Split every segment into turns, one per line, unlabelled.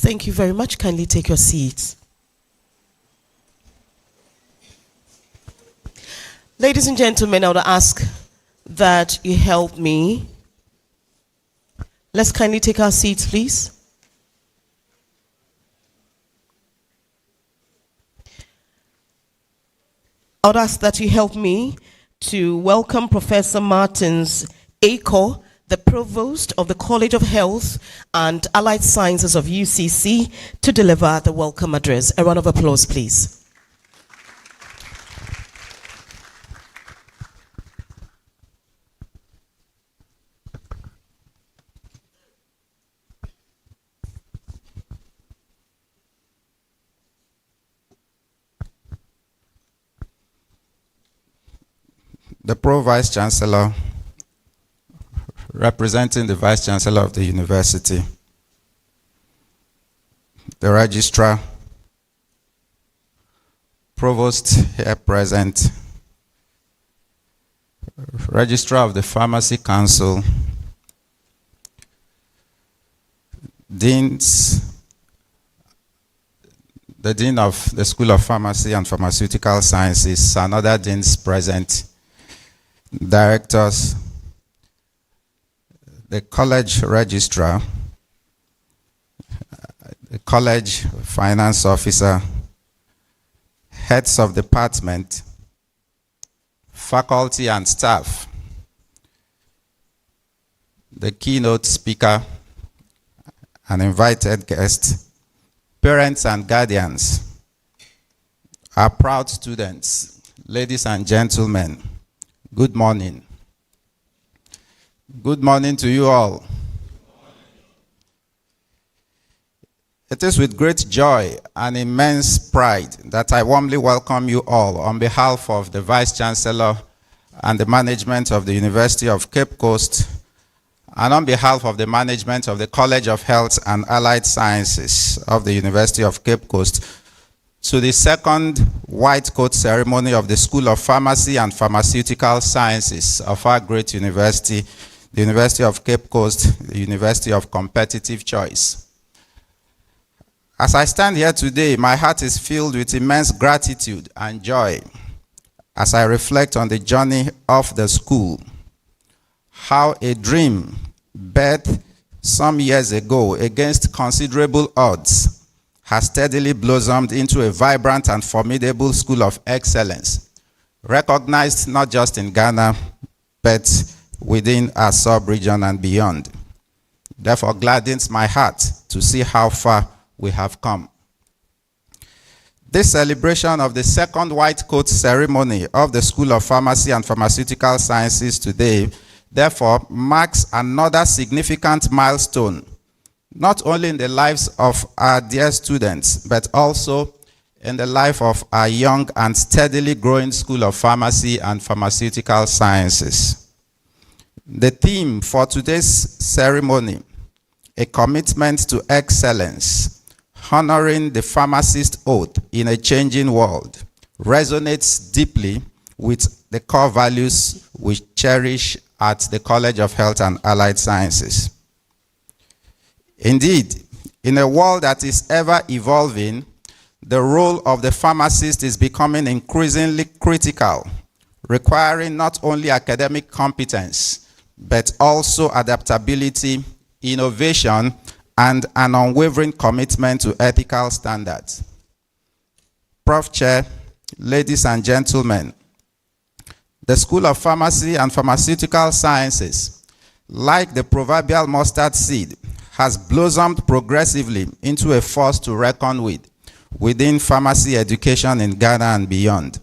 Thank you very much. Kindly take your seats. Ladies and gentlemen, I would ask that you help me. Let's kindly take our seats, please. I would ask that you help me to welcome Professor Martins Ako, the Provost of the College of Health and Allied Sciences of UCC, to deliver the welcome address. A round of applause, please.
The Pro-Vice Chancellor, representing the Vice Chancellor of the University, the Registrar, Provost here present, Registrar of the Pharmacy Council, Deans, the Dean of the School of Pharmacy and Pharmaceutical Sciences, and other deans present, directors, the college registrar, the college finance officer, heads of department, faculty and staff, the keynote speaker, and invited guests, parents and guardians, our proud students, ladies and gentlemen, good morning. Good morning to you all. It is with great joy and immense pride that I warmly welcome you all on behalf of the Vice Chancellor and the management of the University of Cape Coast, and on behalf of the management of the College of Health and Allied Sciences of the University of Cape Coast, to the second white coat ceremony of the School of Pharmacy and Pharmaceutical Sciences of our great university, the University of Cape Coast, the University of Competitive Choice. As I stand here today, my heart is filled with immense gratitude and joy as I reflect on the journey of the school, how a dream birthed some years ago against considerable odds has steadily blossomed into a vibrant and formidable school of excellence, recognized not just in Ghana, but within our sub-region and beyond. Therefore, gladdens my heart to see how far we have come. This celebration of the second white coat ceremony of the School of Pharmacy and Pharmaceutical Sciences today, therefore, marks another significant milestone, not only in the lives of our dear students, but also in the life of our young and steadily growing School of Pharmacy and Pharmaceutical Sciences. The theme for today's ceremony, a commitment to excellence, honoring the pharmacist oath in a changing world, resonates deeply with the core values we cherish at the College of Health and Allied Sciences. Indeed, in a world that is ever evolving, the role of the pharmacist is becoming increasingly critical, requiring not only academic competence, but also adaptability, innovation, and an unwavering commitment to ethical standards. Prof. Chair, ladies and gentlemen, the School of Pharmacy and Pharmaceutical Sciences, like the proverbial mustard seed, has blossomed progressively into a force to reckon with within pharmacy education in Ghana and beyond.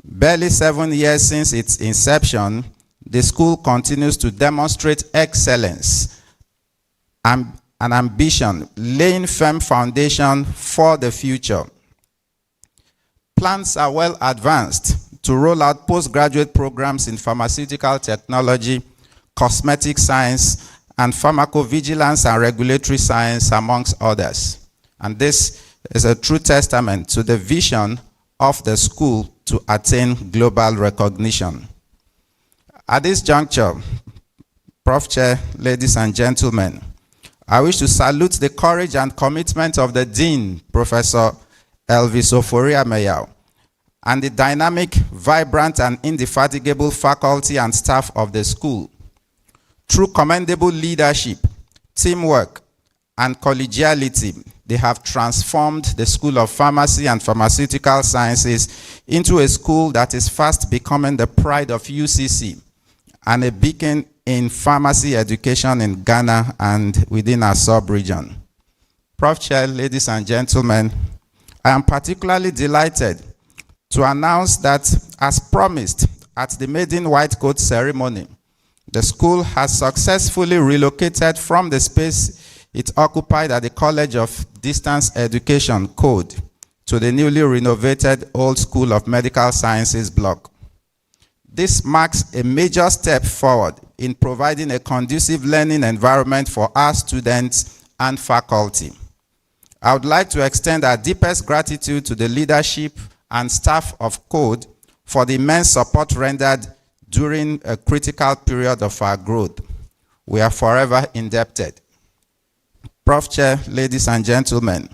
Barely 7 years since its inception, the school continues to demonstrate excellence and an ambition, laying firm foundation for the future. Plans are well advanced to roll out postgraduate programs in pharmaceutical technology, cosmetic science, and pharmacovigilance and regulatory science, amongst others. And this is a true testament to the vision of the school to attain global recognition. At this juncture, Prof. Chair, ladies and gentlemen, I wish to salute the courage and commitment of the Dean, Professor Elvis Oforia-Meyao, and the dynamic, vibrant, and indefatigable faculty and staff of the school. Through commendable leadership, teamwork, and collegiality, they have transformed the School of Pharmacy and Pharmaceutical Sciences into a school that is fast becoming the pride of UCC and a beacon in pharmacy education in Ghana and within our sub-region. Prof. Chair, ladies and gentlemen, I am particularly delighted to announce that, as promised at the maiden white coat ceremony, the school has successfully relocated from the space it occupied at the College of Distance Education Code to the newly renovated Old School of Medical Sciences block. This marks a major step forward in providing a conducive learning environment for our students and faculty. I would like to extend our deepest gratitude to the leadership and staff of Code for the immense support rendered during a critical period of our growth. We are forever indebted. Prof. Chair, ladies and gentlemen,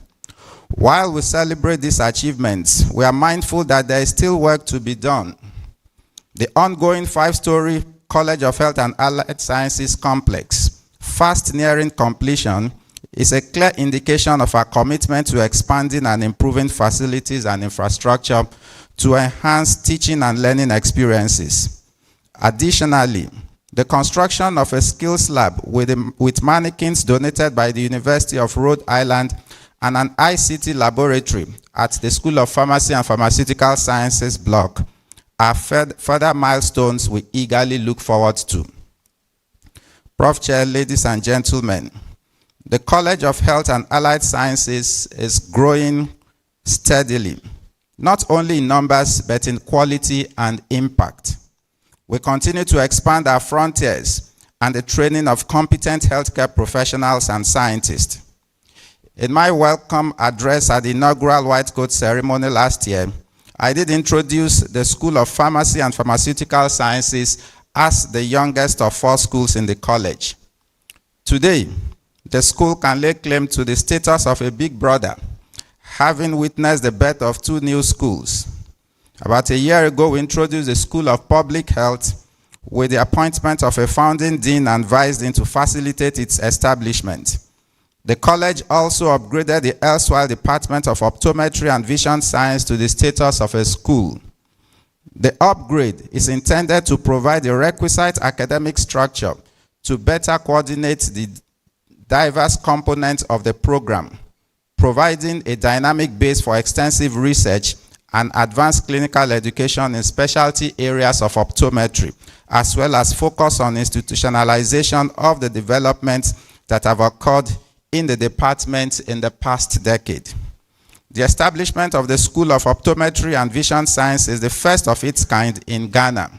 while we celebrate these achievements, we are mindful that there is still work to be done. The ongoing 5-story College of Health and Allied Sciences complex, fast nearing completion, is a clear indication of our commitment to expanding and improving facilities and infrastructure to enhance teaching and learning experiences. Additionally, the construction of a skills lab with mannequins donated by the University of Rhode Island and an ICT laboratory at the School of Pharmacy and Pharmaceutical Sciences block are further milestones we eagerly look forward to. Prof. Chair, ladies and gentlemen, the College of Health and Allied Sciences is growing steadily, not only in numbers, but in quality and impact. We continue to expand our frontiers and the training of competent healthcare professionals and scientists. In my welcome address at the inaugural White Coat ceremony last year, I did introduce the School of Pharmacy and Pharmaceutical Sciences as the youngest of 4 schools in the college. Today, the school can lay claim to the status of a big brother, having witnessed the birth of 2 new schools. About a year ago, we introduced the School of Public Health with the appointment of a founding dean and vice dean to facilitate its establishment. The college also upgraded the erstwhile Department of Optometry and Vision Science to the status of a school. The upgrade is intended to provide the requisite academic structure to better coordinate the diverse components of the program, providing a dynamic base for extensive research and advanced clinical education in specialty areas of optometry, as well as focus on institutionalization of the developments that have occurred in the department in the past decade. The establishment of the School of Optometry and Vision Science is the first of its kind in Ghana,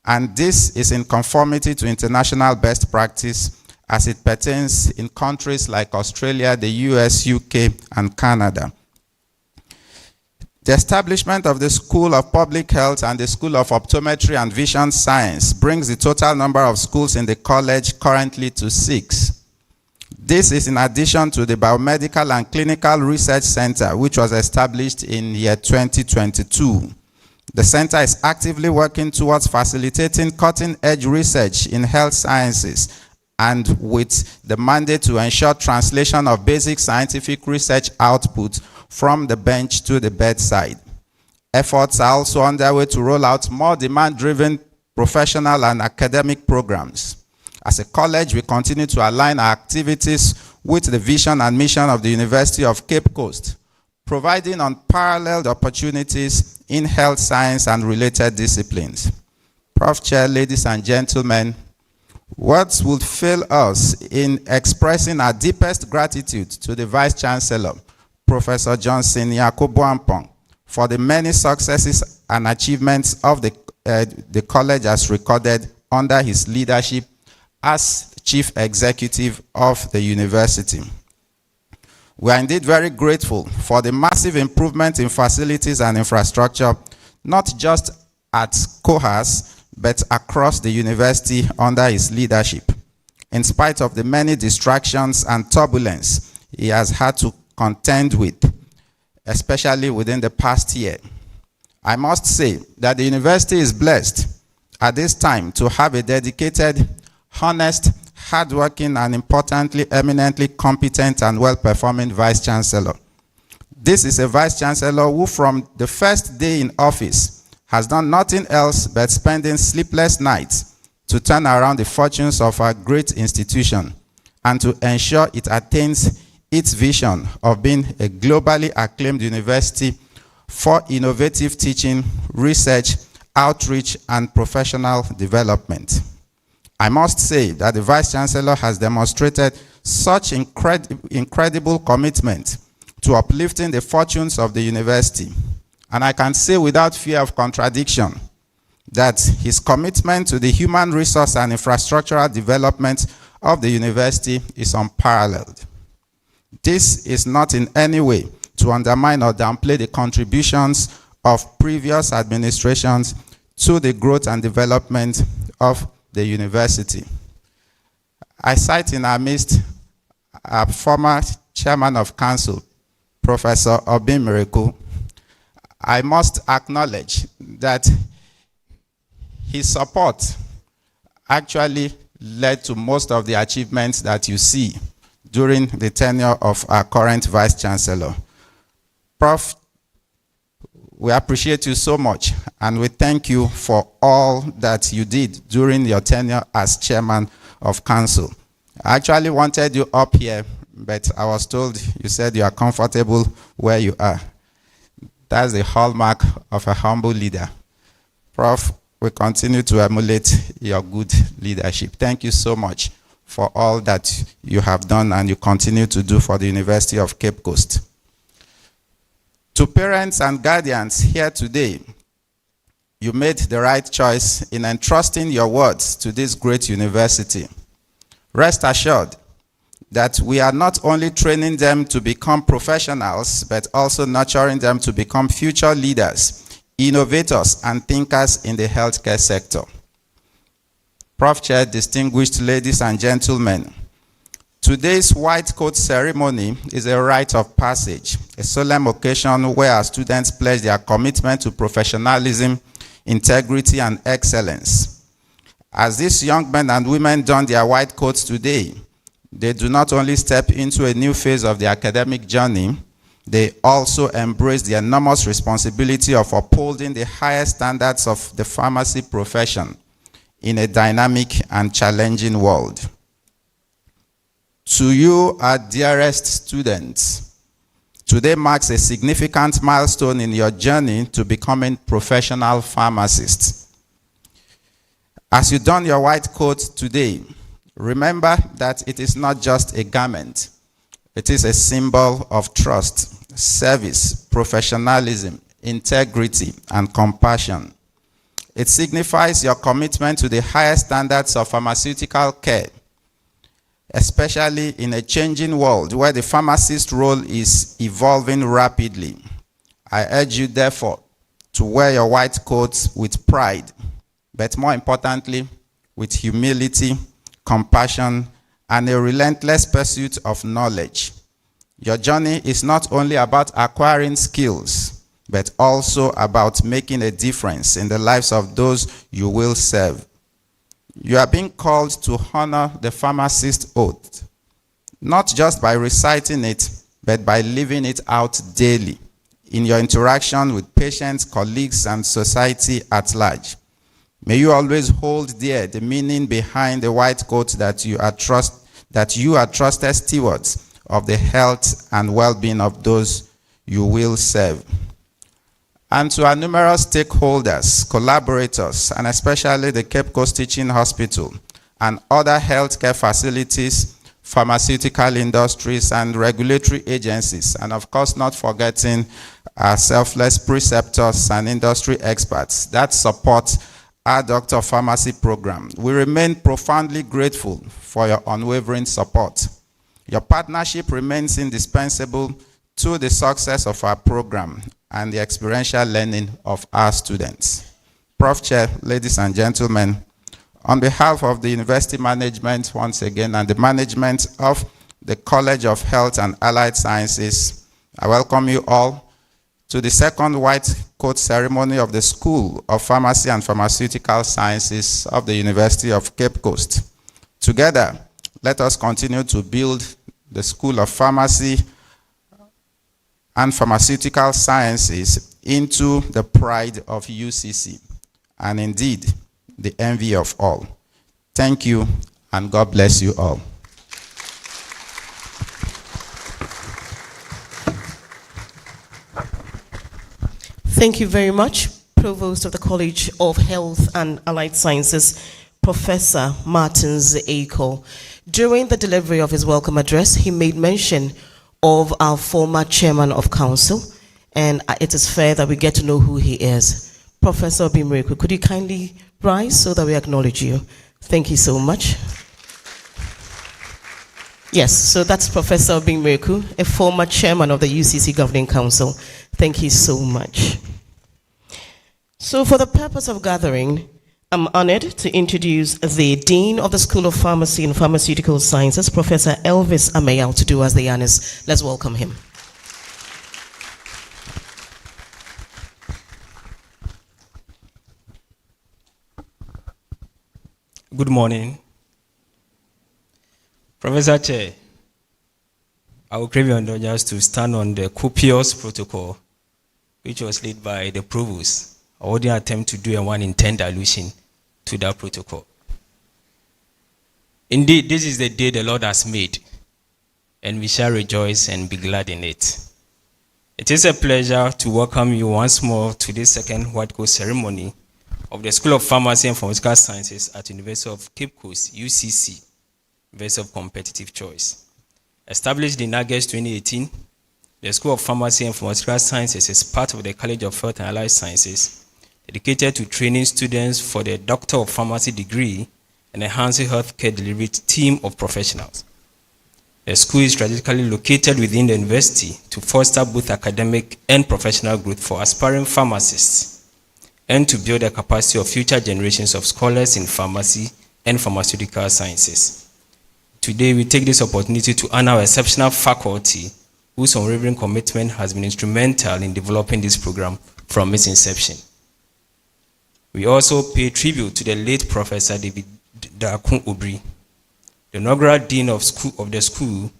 and this is in conformity to international best practice as it pertains in countries like Australia, the US, UK, and Canada. The establishment of the School of Public Health and the School of Optometry and Vision Science brings the total number of schools in the college currently to 6. This is in addition to the Biomedical and Clinical Research Center, which was established in year 2022. The center is actively working towards facilitating cutting-edge research in health sciences and with the mandate to ensure translation of basic scientific research output from the bench to the bedside. Efforts are also underway to roll out more demand-driven professional and academic programs. As a college, we continue to align our activities with the vision and mission of the University of Cape Coast, providing unparalleled opportunities in health science and related disciplines. Prof. Chair, ladies and gentlemen, words would fail us in expressing our deepest gratitude to the Vice Chancellor, Professor Johnson Yakobo-Ampong, for the many successes and achievements of the college as recorded under his leadership as Chief Executive of the university. We are indeed very grateful for the massive improvement in facilities and infrastructure, not just at COHAS, but across the university under his leadership. in spite of the many distractions and turbulence he has had to contend with, especially within the past year. I must say that the university is blessed at this time to have a dedicated, honest, hardworking, and importantly, eminently competent and well-performing Vice-Chancellor. This is a Vice-Chancellor who from the first day in office has done nothing else but spending sleepless nights to turn around the fortunes of our great institution and to ensure it attains its vision of being a globally acclaimed university for innovative teaching, research, outreach, and professional development. I must say that the Vice-Chancellor has demonstrated such incredible commitment to uplifting the fortunes of the university. And I can say without fear of contradiction that his commitment to the human resource and infrastructural development of the university is unparalleled. This is not in any way to undermine or downplay the contributions of previous administrations to the growth and development of the university. I cite in our midst our former chairman of council, Professor Obin Miracle. I must acknowledge that his support actually led to most of the achievements that you see during the tenure of our current Vice-Chancellor. Prof, we appreciate you so much, and we thank you for all that you did during your tenure as chairman of council. I actually wanted you up here, but I was told you said you are comfortable where you are. That's the hallmark of a humble leader. Prof, we continue to emulate your good leadership. Thank you so much for all that you have done and you continue to do for the University of Cape Coast. To parents and guardians here today, you made the right choice in entrusting your words to this great university. Rest assured that we are not only training them to become professionals, but also nurturing them to become future leaders, innovators, and thinkers in the healthcare sector. Prof. Chair, distinguished ladies and gentlemen, today's white coat ceremony is a rite of passage, a solemn occasion where our students pledge their commitment to professionalism, integrity, and excellence. As these young men and women don their white coats today, they do not only step into a new phase of their academic journey, they also embrace the enormous responsibility of upholding the highest standards of the pharmacy profession in a dynamic and challenging world. To you, our dearest students, today marks a significant milestone in your journey to becoming professional pharmacists. As you don your white coat today, remember that it is not just a garment. It is a symbol of trust, service, professionalism, integrity, and compassion. It signifies your commitment to the highest standards of pharmaceutical care, especially in a changing world where the pharmacist role is evolving rapidly. I urge you, therefore, to wear your white coats with pride, but more importantly, with humility, compassion, and a relentless pursuit of knowledge. Your journey is not only about acquiring skills, but also about making a difference in the lives of those you will serve. You are being called to honor the pharmacist oath, not just by reciting it, but by living it out daily in your interaction with patients, colleagues, and society at large. May you always hold dear the meaning behind the white coat that you are trusted stewards of the health and well-being of those you will serve. And to our numerous stakeholders, collaborators, and especially the Cape Coast Teaching Hospital and other healthcare facilities, pharmaceutical industries, and regulatory agencies, and of course not forgetting our selfless preceptors and industry experts that support our Doctor of Pharmacy program. We remain profoundly grateful for your unwavering support. Your partnership remains indispensable to the success of our program and the experiential learning of our students. Prof. Chair, ladies and gentlemen, On behalf of the university management, once again, and the management of the College of Health and Allied Sciences, I welcome you all to the second white coat ceremony of the School of Pharmacy and Pharmaceutical Sciences of the University of Cape Coast. Together, let us continue to build the School of Pharmacy and Pharmaceutical Sciences into the pride of UCC, and indeed, the envy of all. Thank you, and God bless you all.
Thank you very much, Provost of the College of Health and Allied Sciences, Professor Martins Aiko. During the delivery of his welcome address, he made mention of our former chairman of council, and it is fair that we get to know who he is. Professor Bimreku, could you kindly rise so that we acknowledge you? Thank you so much. Yes, so that's Professor Bimreku, a former chairman of the UCC Governing Council. Thank you so much. So for the purpose of gathering, I'm honored to introduce the Dean of the School of Pharmacy and Pharmaceutical Sciences, Professor Elvis Amayal, to do us the honors. Let's welcome him.
Good morning. Professor Chair, I will crave your indulgence to stand on the copious protocol, which was led by the Provost. I wouldn't attempt to do a 1 in 10 dilution to that protocol. Indeed, this is the day the Lord has made, and we shall rejoice and be glad in it. It is a pleasure to welcome you once more to this second White Coat ceremony of the School of Pharmacy and Pharmaceutical Sciences at University of Cape Coast, UCC, University of Competitive Choice. Established in August 2018, the School of Pharmacy and Pharmaceutical Sciences is part of the College of Health and Allied Sciences, dedicated to training students for the Doctor of Pharmacy degree and enhancing healthcare delivery team of professionals. The school is strategically located within the university to foster both academic and professional growth for aspiring pharmacists and to build the capacity of future generations of scholars in pharmacy and pharmaceutical sciences. Today, we take this opportunity to honor our exceptional faculty whose unwavering commitment has been instrumental in developing this program from its inception. We also pay tribute to the late Professor David Dakun Obri, the inaugural dean of the school,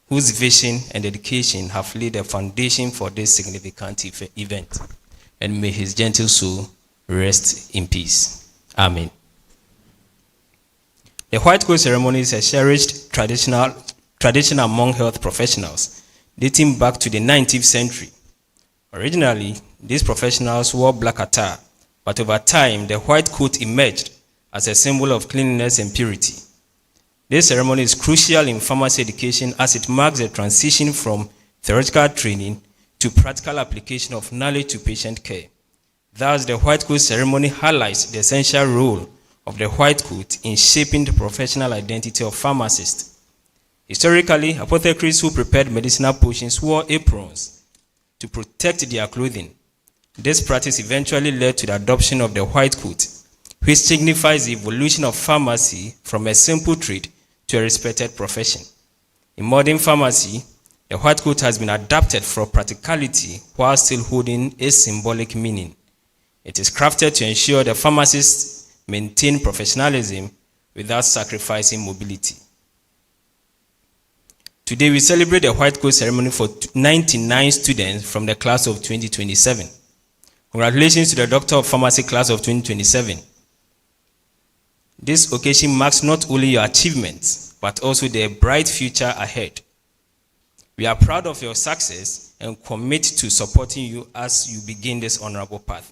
whose vision and dedication have laid the foundation for this significant event. And may his gentle soul rest in peace. Amen. The White Coat ceremony is a cherished tradition among health professionals, dating back to the 19th century. Originally, these professionals wore black attire, but over time, the white coat emerged as a symbol of cleanliness and purity. This ceremony is crucial in pharmacy education as it marks a transition from theoretical training to practical application of knowledge to patient care. Thus, the White Coat ceremony highlights the essential role of the white coat in shaping the professional identity of pharmacists. Historically, apothecaries who prepared medicinal potions wore aprons to protect their clothing. This practice eventually led to the adoption of the white coat, which signifies the evolution of pharmacy from a simple trade to a respected profession. In modern pharmacy, the white coat has been adapted for practicality while still holding its symbolic meaning. It is crafted to ensure the pharmacists maintain professionalism without sacrificing mobility. Today, we celebrate the White Coat ceremony for 99 students from the class of 2027. Congratulations to the Doctor of Pharmacy class of 2027. This occasion marks not only your achievements, but also the bright future ahead. We are proud of your success and commit to supporting you as you begin this honorable path.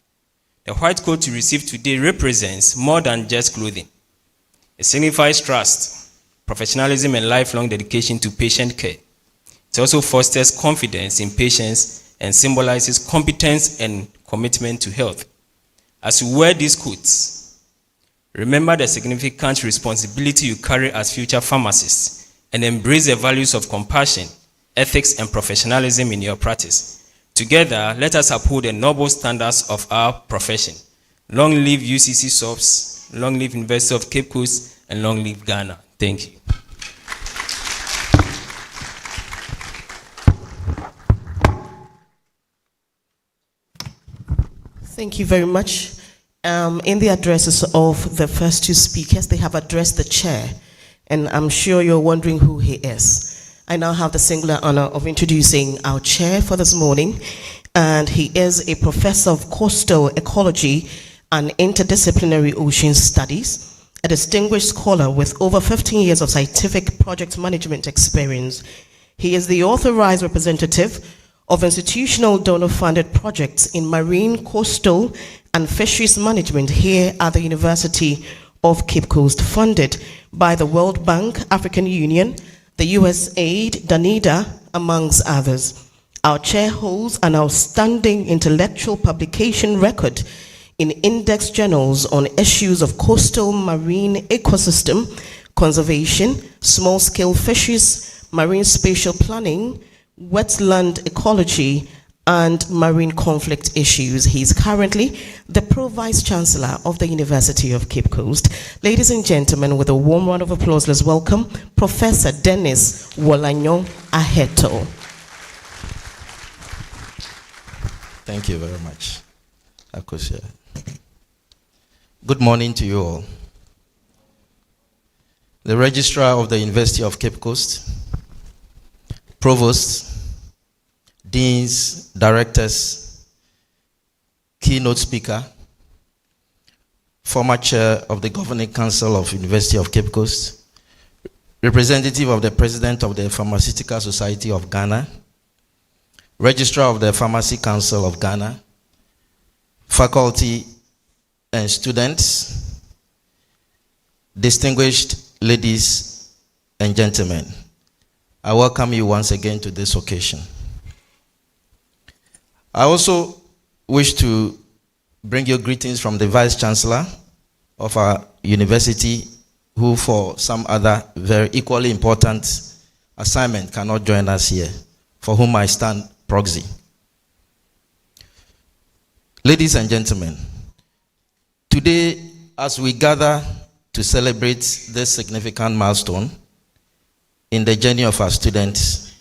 The white coat you receive today represents more than just clothing. It signifies trust, professionalism, and lifelong dedication to patient care. It also fosters confidence in patients and symbolizes competence and commitment to health. As you wear these coats, remember the significant responsibility you carry as future pharmacists and embrace the values of compassion, ethics, and professionalism in your practice. Together, let us uphold the noble standards of our profession. Long live UCC SoPPS. Long live University of Cape Coast, and long live Ghana. Thank you.
Thank you very much. In the addresses of the first two speakers, they have addressed the chair, and I'm sure you're wondering who he is. I now have the singular honor of introducing our chair for this morning, and he is a professor of coastal ecology and interdisciplinary ocean studies, a distinguished scholar with over 15 years of scientific project management experience. He is the authorized representative of institutional donor-funded projects in marine, coastal, and fisheries management here at the University of Cape Coast, funded by the World Bank, African Union, the USAID, Danida, amongst others. Our chair holds an outstanding intellectual publication record in index journals on issues of coastal marine ecosystem conservation, small-scale fisheries, marine spatial planning, wetland ecology, and marine conflict issues. He is currently the Pro-Vice Chancellor of the University of Cape Coast. Ladies and gentlemen, with a warm round of applause, let's welcome Professor Dennis Wolanyo Aheto.
Thank you very much, Akosia. Good morning to you all. The Registrar of the University of Cape Coast, Provosts, Deans, Directors, Keynote Speaker, former Chair of the Governing Council of University of Cape Coast, Representative of the President of the Pharmaceutical Society of Ghana, Registrar of the Pharmacy Council of Ghana, faculty and students, distinguished ladies and gentlemen, I welcome you once again to this occasion. I also wish to bring you greetings from the Vice Chancellor of our university, who for some other very equally important assignment cannot join us here, for whom I stand proxy. Ladies and gentlemen, today, as we gather to celebrate this significant milestone in the journey of our students,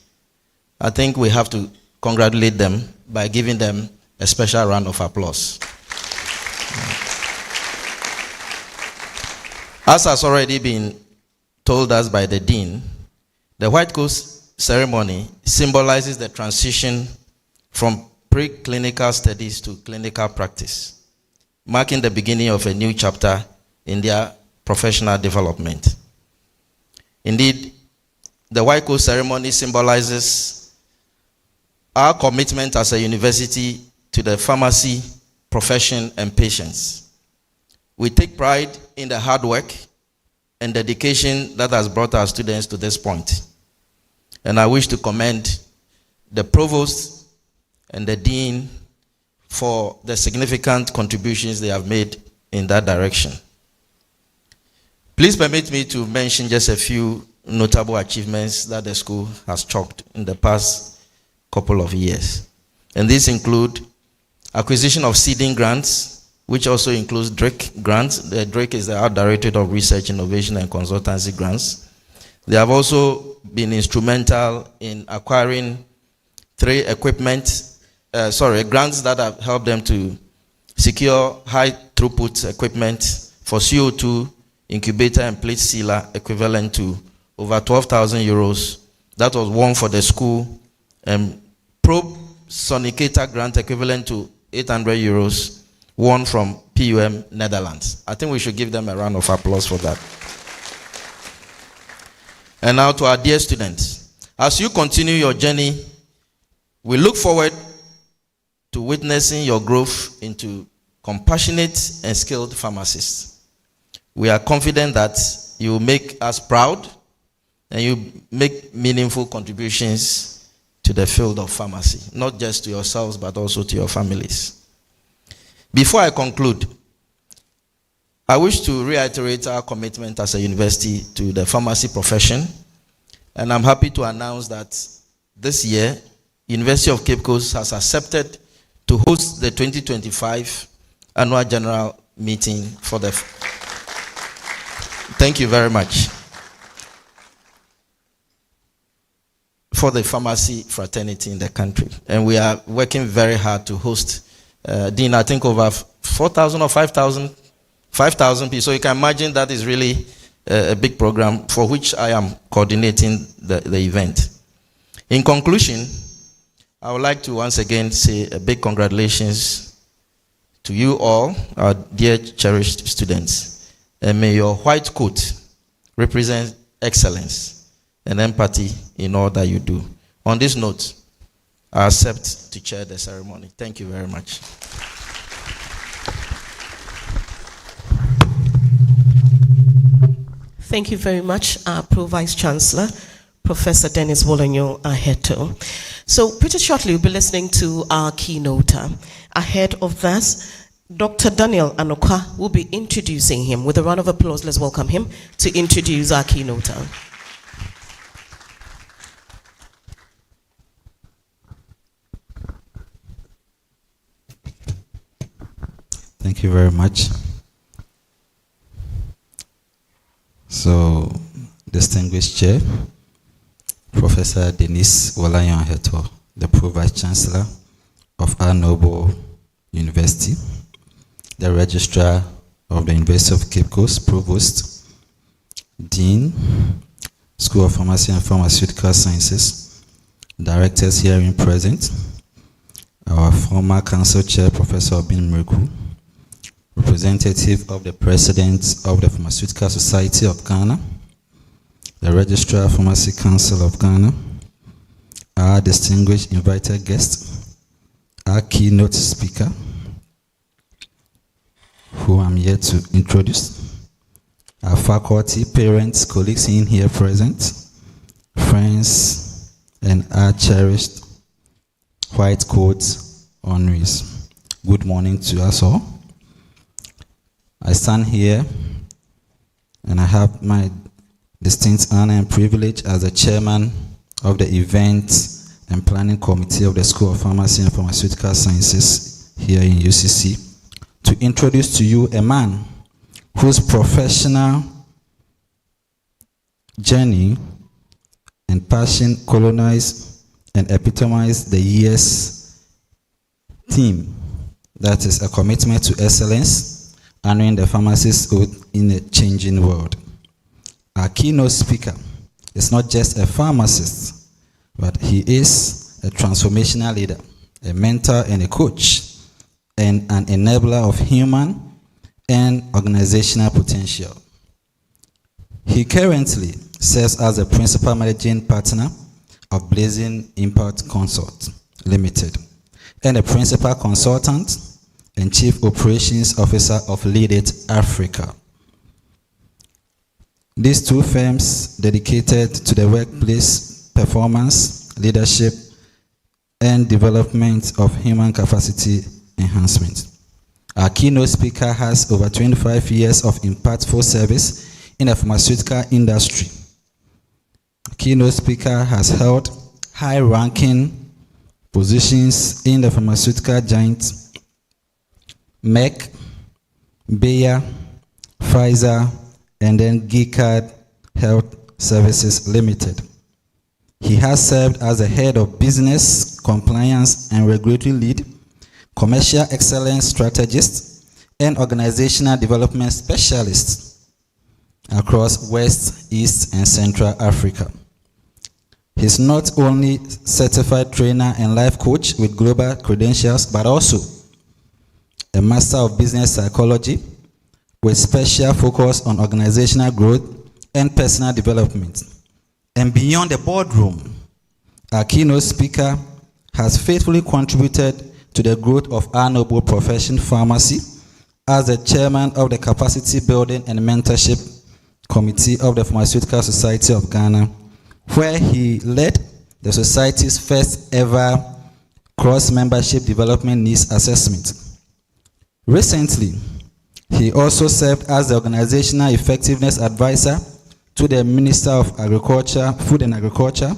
I think we have to congratulate them by giving them a special round of applause. As has already been told us by the Dean, the White Coast ceremony symbolizes the transition from preclinical studies to clinical practice, marking the beginning of a new chapter in their professional development. Indeed, the White Coast ceremony symbolizes our commitment as a university to the pharmacy profession and patients. We take pride in the hard work and dedication that has brought our students to this point. And I wish to commend the Provost and the Dean for the significant contributions they have made in that direction. Please permit me to mention just a few notable achievements that the school has chalked in the past couple of years. And these include acquisition of seeding grants, which also includes DRIC grants. The DRIC is the Art Directorate of Research, Innovation, and Consultancy grants. They have also been instrumental in acquiring grants that have helped them to secure high throughput equipment for CO2 incubator and plate sealer equivalent to over 12,000 euros. That was one for the school. Probe sonicator grant equivalent to 800 euros, one from PUM Netherlands. I think we should give them a round of applause for that. And now to our dear students. As you continue your journey, we look forward to witnessing your growth into compassionate and skilled pharmacists. We are confident that you will make us proud and you make meaningful contributions to the field of pharmacy, not just to yourselves, but also to your families. Before I conclude, I wish to reiterate our commitment as a university to the pharmacy profession, and I'm happy to announce that this year, University of Cape Coast has accepted to host the 2025 annual general meeting for the Thank you very much. For the pharmacy fraternity in the country. And we are working very hard to host, Dean, I think over 4,000 or 5,000 people. So you can imagine that is really a big program for which I am coordinating the event. In conclusion, I would like to once again say a big congratulations to you all, our dear cherished students. And may your white coat represent excellence and empathy in all that you do. On this note, I accept to chair the ceremony. Thank you very much.
Thank you very much, Pro Vice Chancellor, Professor Dennis Wolonyo Aheto. So pretty shortly, we'll be listening to our keynoter. Ahead of that, Dr. Daniel Anoka will be introducing him. With a round of applause, let's welcome him to introduce our keynoter.
Thank you very much. So, distinguished chair, Professor Dennis Wolonyo Aheto, the Pro Vice Chancellor of our noble university, the Registrar of the University of Cape Coast, Provost, Dean, School of Pharmacy and Pharmaceutical Sciences, directors herein present, our former council chair, Professor Obin Mreku, representative of the President of the Pharmaceutical Society of Ghana, the Registrar of Pharmacy Council of Ghana, our distinguished invited guest, our keynote speaker, who I'm here to introduce, our faculty, parents, colleagues in here present, friends, and our cherished white coat honorees. Good morning to us all. I stand here and I have my distinct honor and privilege as the chairman of the event and planning committee of the School of Pharmacy and Pharmaceutical Sciences here in UCC to introduce to you a man whose professional journey and passion colonize and epitomize the year's theme, that is a commitment to excellence, honoring the pharmacist's oath in a changing world. Our keynote speaker is not just a pharmacist, but he is a transformational leader, a mentor and a coach, and an enabler of human and organizational potential. He currently serves as a principal managing partner of Blazing Impact Consult Limited and a principal consultant and chief operations officer of Lead It Africa. These two firms dedicated to the workplace performance, leadership, and development of human capacity enhancement. Our keynote speaker has over 25 years of impactful service in the pharmaceutical industry. The keynote speaker has held high-ranking positions in the pharmaceutical giant Merck, Bayer, Pfizer, and then Gicard Health Services Limited. He has served as the head of business, compliance, and regulatory lead, commercial excellence strategist, and organizational development specialist across West, East, and Central Africa. He's not only certified trainer and life coach with global credentials, but also a master of business psychology with special focus on organizational growth and personal development. And beyond the boardroom, our keynote speaker has faithfully contributed to the growth of our noble profession, pharmacy, as the chairman of the Capacity Building and Mentorship Committee of the Pharmaceutical Society of Ghana, where he led the society's first ever cross-membership development needs assessment. Recently, he also served as the organizational effectiveness advisor to the Minister of Agriculture, Food and Agriculture,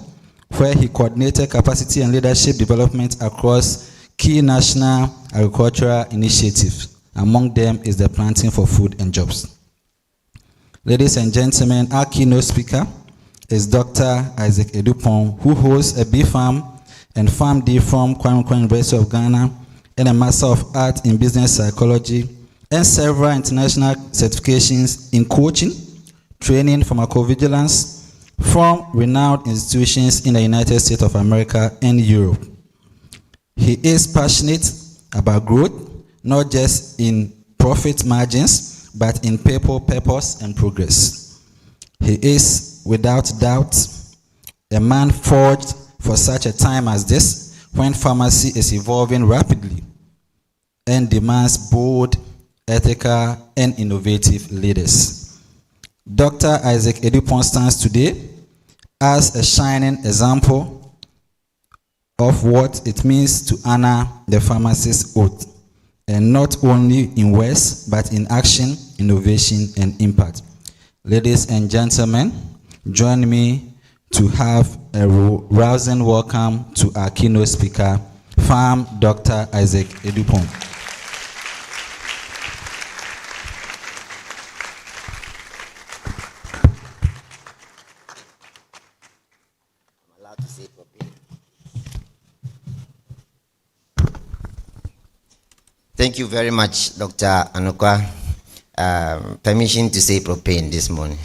where he coordinated capacity and leadership development across key national agricultural initiatives. Among them is the Planting for Food and Jobs. Ladies and gentlemen, our keynote speaker is Dr. Isaac Edupong, who holds a B.Pharm and PharmD from Kwame Nkrumah University of Ghana and a Master of Arts in Business Psychology and several international certifications in coaching, training, pharmacovigilance from renowned institutions in the United States of America and Europe. He is passionate about growth, not just in profit margins, but in people, purpose, and progress. He is, without doubt, a man forged for such a time as this, when pharmacy is evolving rapidly and demands bold, ethical, and innovative leaders. Dr. Isaac Edupong stands today as a shining example of what it means to honor the pharmacist's oath, and not only in words, but in action, innovation, and impact. Ladies and gentlemen, join me to have a rousing welcome to our keynote speaker, Pharm Dr. Isaac Edupong.
Thank you very much, Dr. Anokwa. Permission to say propane this morning.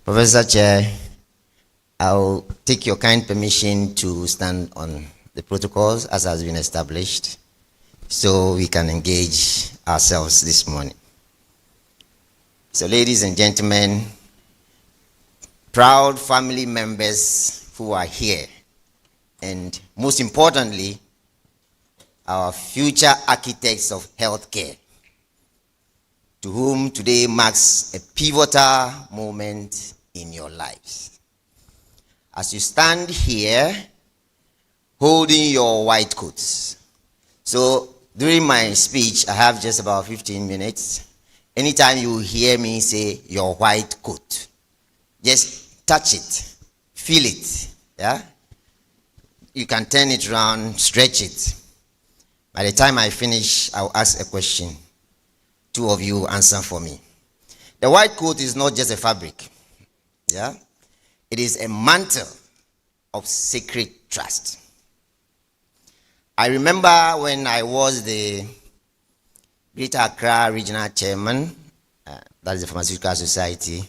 Professor Chair, I'll take your kind permission to stand on the protocols as has been established so we can engage ourselves this morning. So ladies and gentlemen, proud family members who are here, and most importantly, our future architects of healthcare, to whom today marks a pivotal moment in your lives. As you stand here holding your white coats. So during my speech, I have just about 15 minutes. Anytime you hear me say your white coat, just touch it, feel it, yeah? You can turn it around, stretch it. By the time I finish, I'll ask a question. Two of you answer for me. The white coat is not just a fabric. Yeah? It is a mantle of sacred trust. I remember when I was the Greater Accra Regional Chairman, that is the Pharmaceutical Society,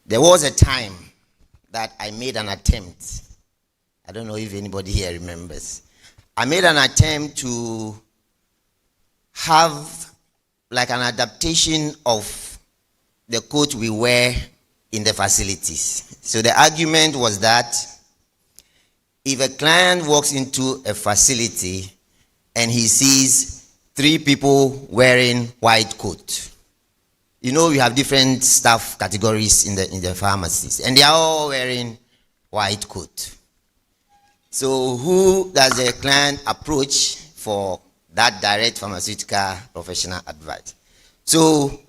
there was a time that I made an attempt. I don't know if anybody here remembers. I made an attempt to have like an adaptation of the coat we wear in the facilities. So the argument was that if a client walks into a facility and he sees 3 people wearing white coat, you know, we have different staff categories in the pharmacies, and they are all wearing white coat. So who does the client approach for that direct pharmaceutical professional advice? So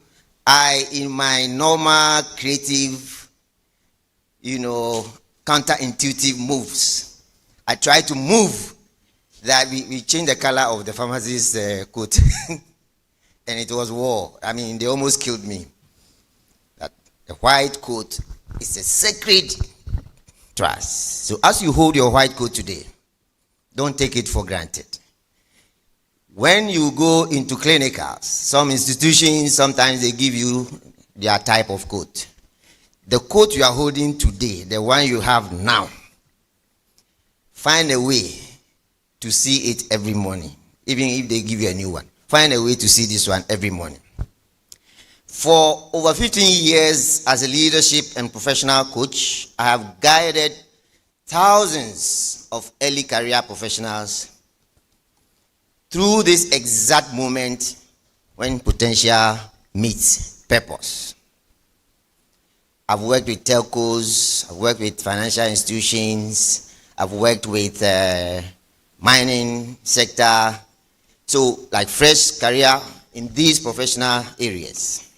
I, in my normal creative, counterintuitive moves, I try to move that we change the color of the pharmacist's coat. And it was war. I mean, they almost killed me. That the white coat is a sacred trust. So as you hold your white coat today, don't take it for granted. When you go into clinicals, some institutions, sometimes they give you their type of coat. The coat you are holding today, the one you have now, find a way to see it every morning, even if they give you a new one. Find a way to see this one every morning. For over 15 years as a leadership and professional coach, I have guided thousands of early career professionals through this exact moment when potential meets purpose. I've worked with telcos, I've worked with financial institutions, I've worked with mining sector, so like fresh career in these professional areas.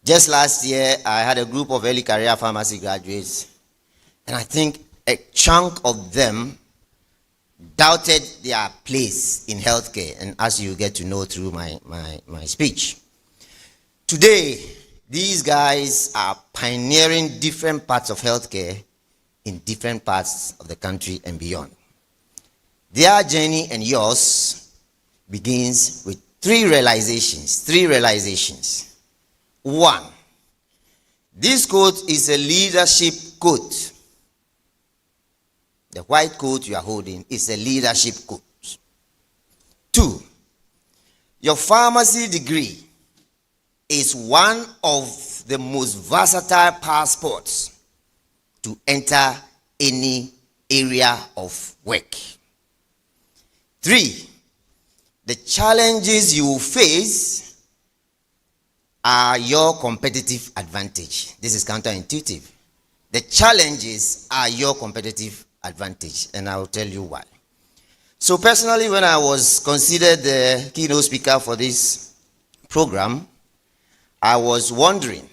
Just last year, I had a group of early career pharmacy graduates, and I think a chunk of them doubted their place in healthcare, and as you get to know through my speech. Today, these guys are pioneering different parts of healthcare in different parts of the country and beyond. Their journey and yours begins with three realizations. One, this coat is a leadership coat. The white coat you are holding is a leadership coat. Two, your pharmacy degree is one of the most versatile passports to enter any area of work. Three, the challenges you face are your competitive advantage. This is counterintuitive. The challenges are your competitive advantage, and I will tell you why. So personally, when I was considered the keynote speaker for this program, I was wondering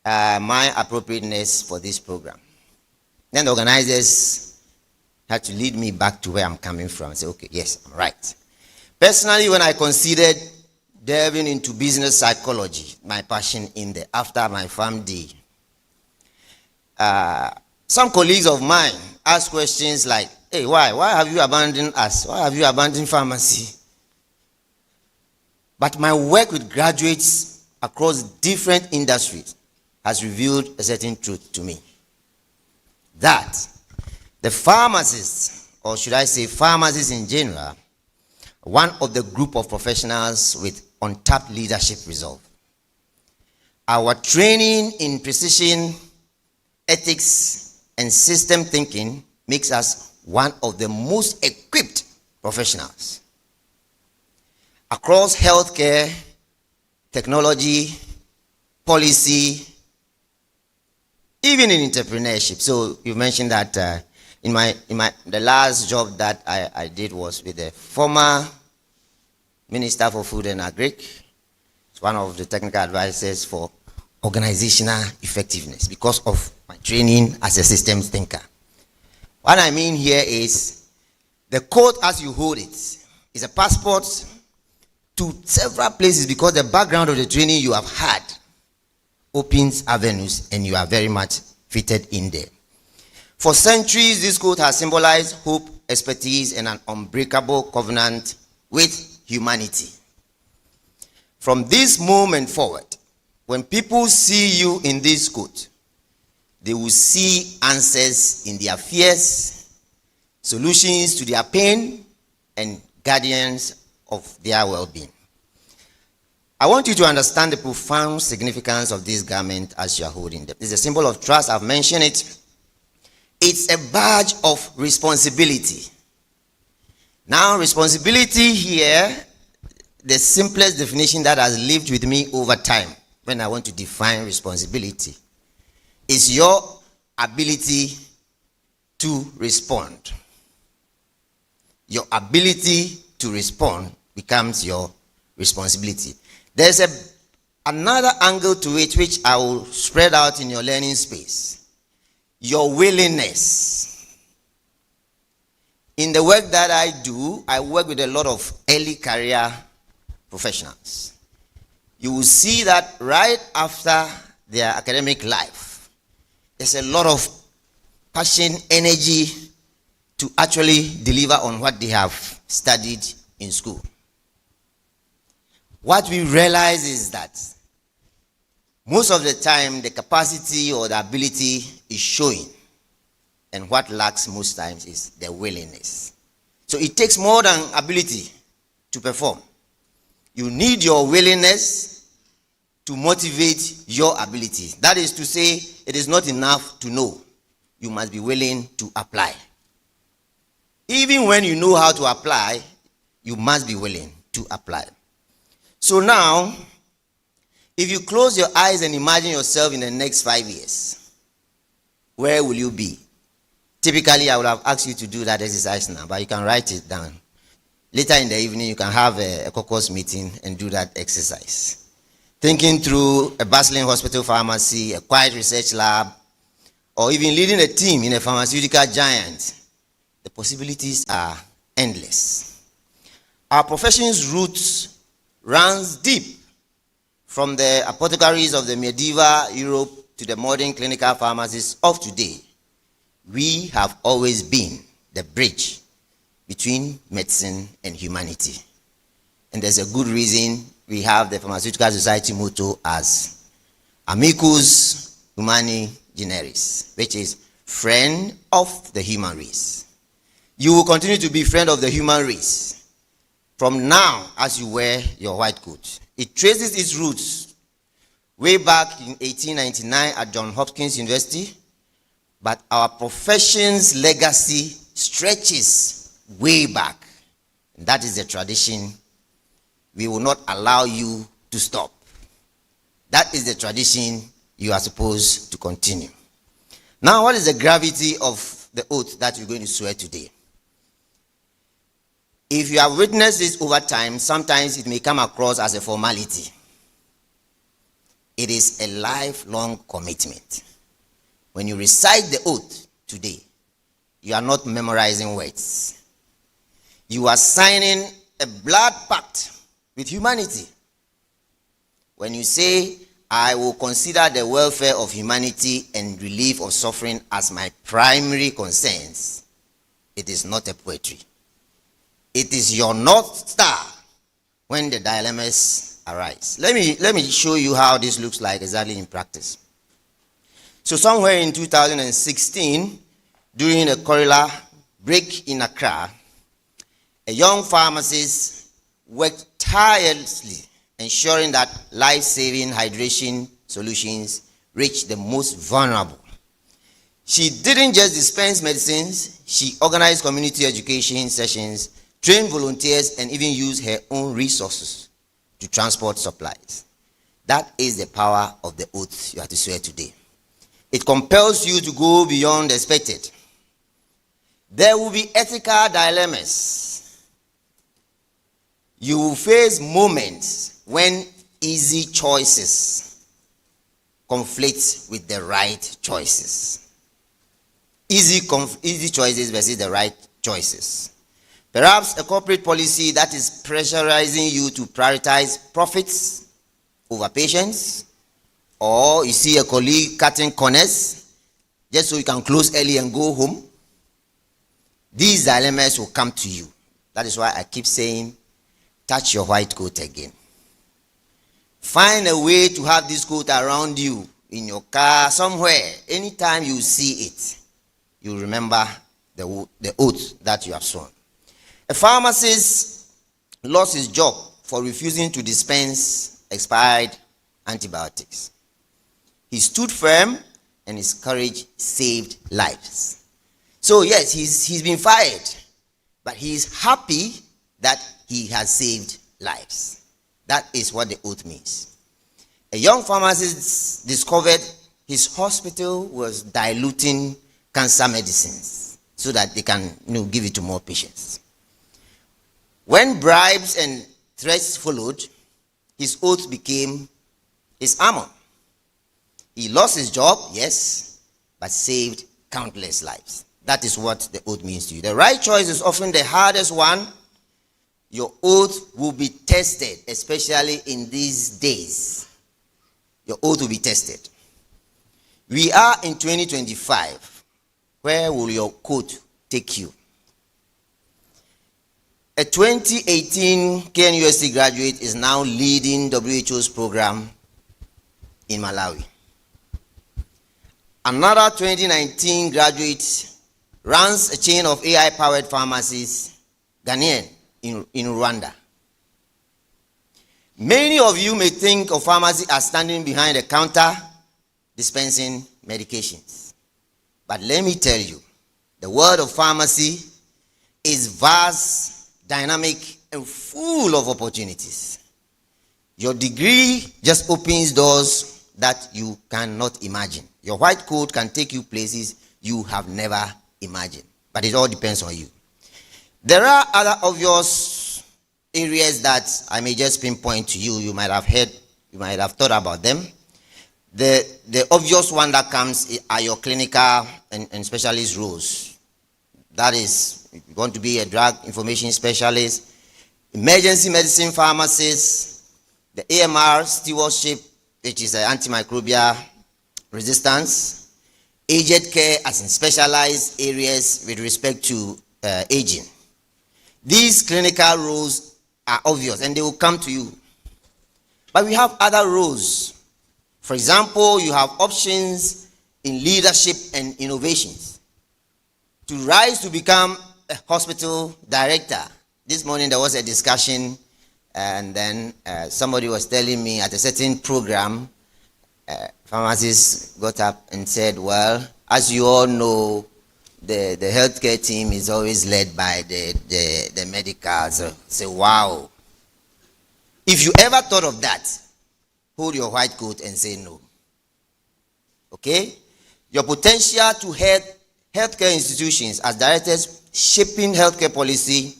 my appropriateness for this program. Then the organizers had to lead me back to where I'm coming from and say, okay, yes, I'm right. Personally, when I considered delving into business psychology, my passion in the after my farm day, some colleagues of mine asked questions like, hey, why have you abandoned us? Why have you abandoned pharmacy? But my work with graduates across different industries has revealed a certain truth to me. That the pharmacists, or should I say pharmacists in general, one of the group of professionals with untapped leadership resolve. Our training in precision, ethics, and system thinking makes us one of the most equipped professionals. Across healthcare, technology, policy, even in entrepreneurship. So you mentioned that the last job that I did was with the former Minister for Food and Agric. It's one of the technical advisors for organizational effectiveness because of my training as a systems thinker. What I mean here is the code as you hold it is a passport to several places because the background of the training you have had opens avenues and you are very much fitted in there. For centuries, this code has symbolized hope, expertise, and an unbreakable covenant with humanity. From this moment forward, when people see you in this code, they will see answers in their fears, solutions to their pain, and guardians of their well-being. I want you to understand the profound significance of this garment as you are holding them. It's a symbol of trust. I've mentioned it. It's a badge of responsibility. Now, responsibility here, the simplest definition that has lived with me over time when I want to define responsibility, is your ability to respond. Your ability to respond becomes your responsibility. There's another angle to it which I will spread out in your learning space. Your willingness. In the work that I do, I work with a lot of early career professionals. You will see that right after their academic life, there's a lot of passion, energy to actually deliver on what they have studied in school. What we realize is that most of the time the capacity or the ability is showing, and what lacks most times is the willingness. So it takes more than ability to perform. You need your willingness to motivate your ability. That is to say, it is not enough to know. You must be willing to apply. Even when you know how to apply, you must be willing to apply. So now, if you close your eyes and imagine yourself in the next 5 years, where will you be? Typically, I would have asked you to do that exercise now, but you can write it down. Later in the evening, you can have a caucus meeting and do that exercise. Thinking through a bustling hospital pharmacy, a quiet research lab, or even leading a team in a pharmaceutical giant, the possibilities are endless. Our profession's roots runs deep from the apothecaries of the medieval Europe to the modern clinical pharmacists of today. We have always been the bridge between medicine and humanity. And there's a good reason we have the Pharmaceutical Society motto as Amicus Humani Generis, which is friend of the human race. You will continue to be friend of the human race from now as you wear your white coat. It traces its roots way back in 1899 at Johns Hopkins University, but our profession's legacy stretches way back. And that is the tradition. We will not allow you to stop. That is the tradition you are supposed to continue. Now, what is the gravity of the oath that you're going to swear today? If you have witnessed this over time, sometimes it may come across as a formality. It is a lifelong commitment. When you recite the oath today, you are not memorizing words. You are signing a blood pact with humanity. When you say, I will consider the welfare of humanity and relief of suffering as my primary concerns, it is not a poetry. It is your North Star when the dilemmas arise. Let me show you how this looks like exactly in practice. So somewhere in 2016, during a cholera break in Accra, a young pharmacist worked tirelessly ensuring that life-saving hydration solutions reach the most vulnerable. She didn't just dispense medicines, she organized community education sessions, trained volunteers, and even used her own resources to transport supplies. That is the power of the oath you have to swear today. It compels you to go beyond the expected. There will be ethical dilemmas. You will face moments when easy choices conflict with the right choices. Easy choices versus the right choices. Perhaps a corporate policy that is pressurizing you to prioritize profits over patients, or you see a colleague cutting corners just so you can close early and go home. These dilemmas will come to you. That is why I keep saying, touch your white coat again. Find a way to have this coat around you, in your car, somewhere. Anytime you see it, you remember the oath that you have sworn. A pharmacist lost his job for refusing to dispense expired antibiotics. He stood firm and his courage saved lives. So yes, he's been fired, but he's happy that he has saved lives. That is what the oath means. A young pharmacist discovered his hospital was diluting cancer medicines so that they can give it to more patients. When bribes and threats followed, his oath became his armor. He lost his job, yes, but saved countless lives. That is what the oath means to you. The right choice is often the hardest one. Your oath will be tested, especially in these days. Your oath will be tested. We are in 2025. Where will your quote take you? A 2018 KNUST graduate is now leading WHO's program in Malawi. Another 2019 graduate runs a chain of AI-powered pharmacies, Ghanaian, in Rwanda. Many of you may think of pharmacy as standing behind a counter dispensing medications. But let me tell you, the world of pharmacy is vast, dynamic, and full of opportunities. Your degree just opens doors that you cannot imagine. Your white coat can take you places you have never imagined. But it all depends on you. There are other obvious areas that I may just pinpoint to you. You might have heard, you might have thought about them. The obvious one that comes are your clinical and specialist roles. That is, if you want to be a drug information specialist, emergency medicine pharmacist, the AMR stewardship, which is antimicrobial resistance, aged care as in specialized areas with respect to aging. These clinical roles are obvious and they will come to you. But we have other roles. For example, you have options in leadership and innovations. To rise to become a hospital director. This morning there was a discussion, and then somebody was telling me at a certain program, pharmacists got up and said, well, as you all know, the healthcare team is always led by the medicals. Say, wow. If you ever thought of that, hold your white coat and say no. Okay? Your potential to head healthcare institutions as directors shaping healthcare policy,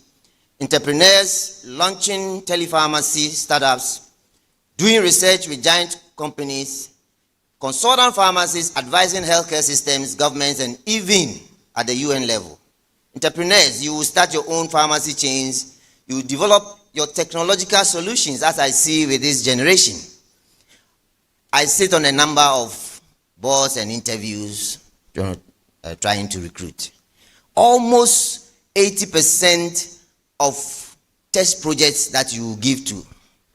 entrepreneurs launching telepharmacy startups, doing research with giant companies, consultant pharmacists advising healthcare systems, governments, and even at the UN level. Entrepreneurs, you will start your own pharmacy chains, you will develop your technological solutions, as I see with this generation. I sit on a number of boards and interviews trying to recruit. Almost 80% of test projects that you give to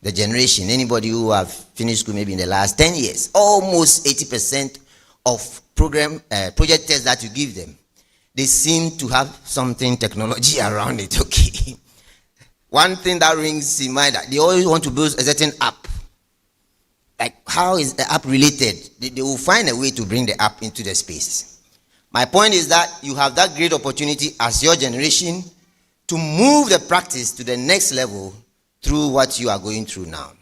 the generation, anybody who have finished school maybe in the last 10 years, almost 80% of project tests that you give them, they seem to have something technology around it, okay? One thing that rings in mind, they always want to build a certain app. Like, how is the app related? They will find a way to bring the app into the space. My point is that you have that great opportunity as your generation to move the practice to the next level through what you are going through now.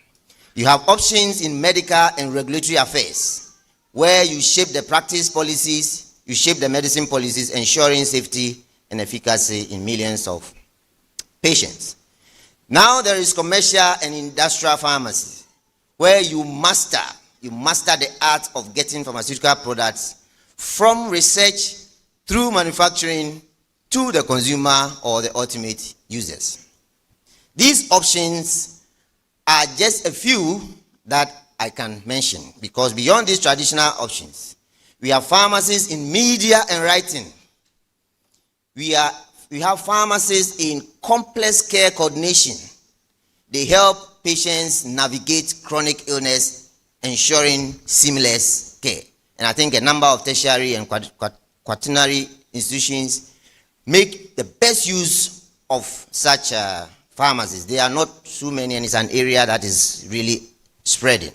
You have options in medical and regulatory affairs, where you shape the practice policies, you shape the medicine policies, ensuring safety and efficacy in millions of patients. Now there is commercial and industrial pharmacy, where you master the art of getting pharmaceutical products from research through manufacturing to the consumer or the ultimate users. These options are just a few that I can mention, because beyond these traditional options, we have pharmacists in media and writing. We have pharmacists in complex care coordination. They help patients navigate chronic illness, ensuring seamless care. And I think a number of tertiary and quaternary institutions make the best use of such pharmacies. There are not too many, and it's an area that is really spreading.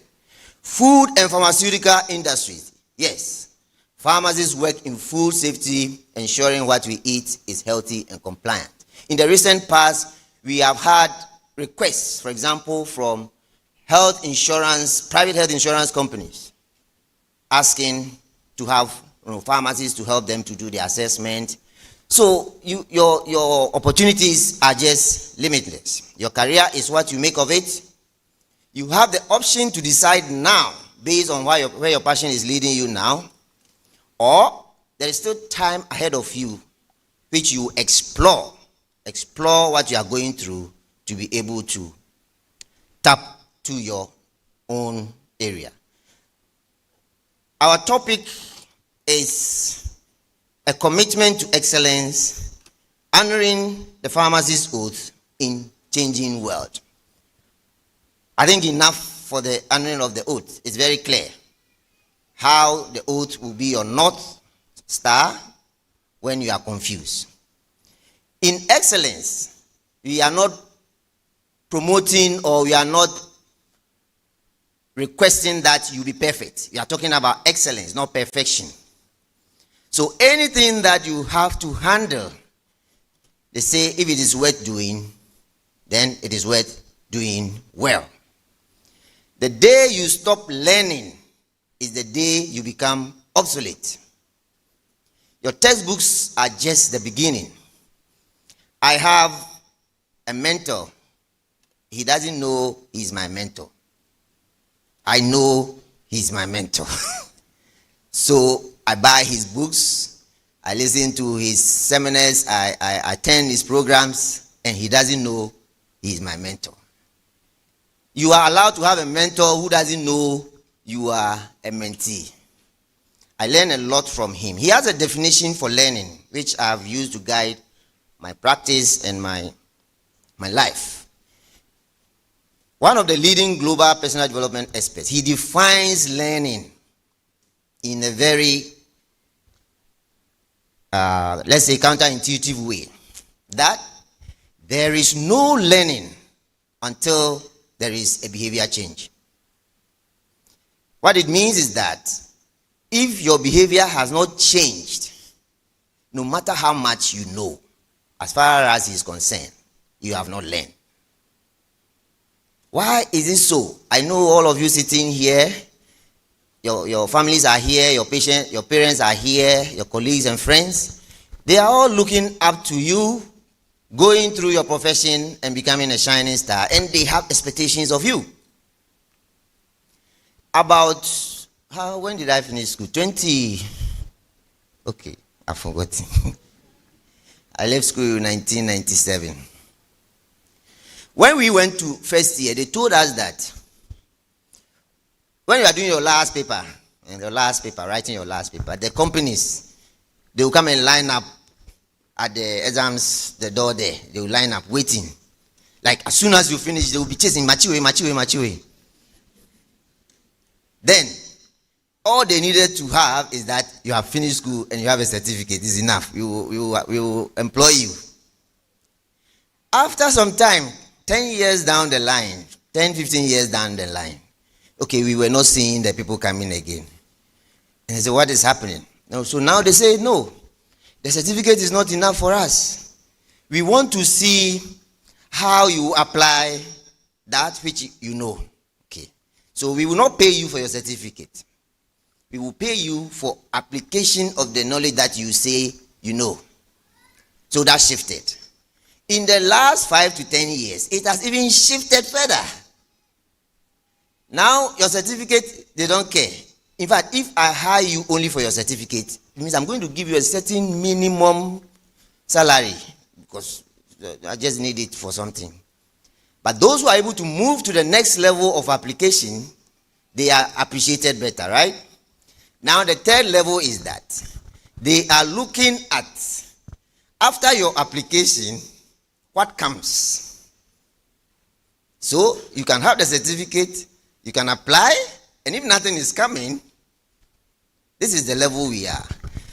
Food and pharmaceutical industries. Yes, pharmacists work in food safety, ensuring what we eat is healthy and compliant. In the recent past, we have had requests, for example, from health insurance, private health insurance companies, asking to have pharmacists to help them to do the assessment. So your opportunities are just limitless. Your career is what you make of it. You have the option to decide now, based on where your passion is leading you now, or there is still time ahead of you, which you explore what you are going through to be able to tap to your own area. Our topic is a commitment to excellence, honoring the pharmacist's oath in changing world. I think enough for the honoring of the oath. It's very clear how the oath will be your North Star when you are confused. In excellence, we are not promoting, or we are not requesting that you be perfect. We are talking about excellence, not perfection. So anything that you have to handle, they say if it is worth doing, then it is worth doing well. The day you stop learning is the day you become obsolete. Your textbooks are just the beginning. I have a mentor. He doesn't know he's my mentor. I know he's my mentor. So I buy his books, I listen to his seminars, I attend his programs, and he doesn't know he's my mentor. You are allowed to have a mentor who doesn't know you are a mentee. I learn a lot from him. He has a definition for learning, which I've used to guide my practice and my life. One of the leading global personal development experts, he defines learning in a very, let's say, counterintuitive way. That there is no learning until there is a behavior change. What it means is that if your behavior has not changed, no matter how much you know, as far as he is concerned, you have not learned. Why is it so? I know all of you sitting here, your families are here, your parents are here, your colleagues and friends. They are all looking up to you, going through your profession and becoming a shining star, and they have expectations of you. When did I finish school? Okay, I forgot. I left school in 1997. When we went to first year, they told us that when you are doing your last paper, writing your last paper, the companies, they will come and line up at the exams, the door there. They will line up, waiting. Like as soon as you finish, they will be chasing, machiwe. Then, all they needed to have is that you have finished school and you have a certificate. It's enough. We will employ you. After some time, 10 years down the line, 10, 15 years down the line, okay, we were not seeing the people coming again. And I said, what is happening? No, so now they say, no, the certificate is not enough for us. We want to see how you apply that which you know. Okay. So we will not pay you for your certificate. We will pay you for application of the knowledge that you say you know. So that shifted. In the last 5 to 10 years, it has even shifted further. Now, your certificate, they don't care. In fact, if I hire you only for your certificate, it means I'm going to give you a certain minimum salary because I just need it for something. But those who are able to move to the next level of application, they are appreciated better, right? Now, the third level is that they are looking at, after your application, what comes. So, you can have the certificate, you can apply, and if nothing is coming, this is the level we are.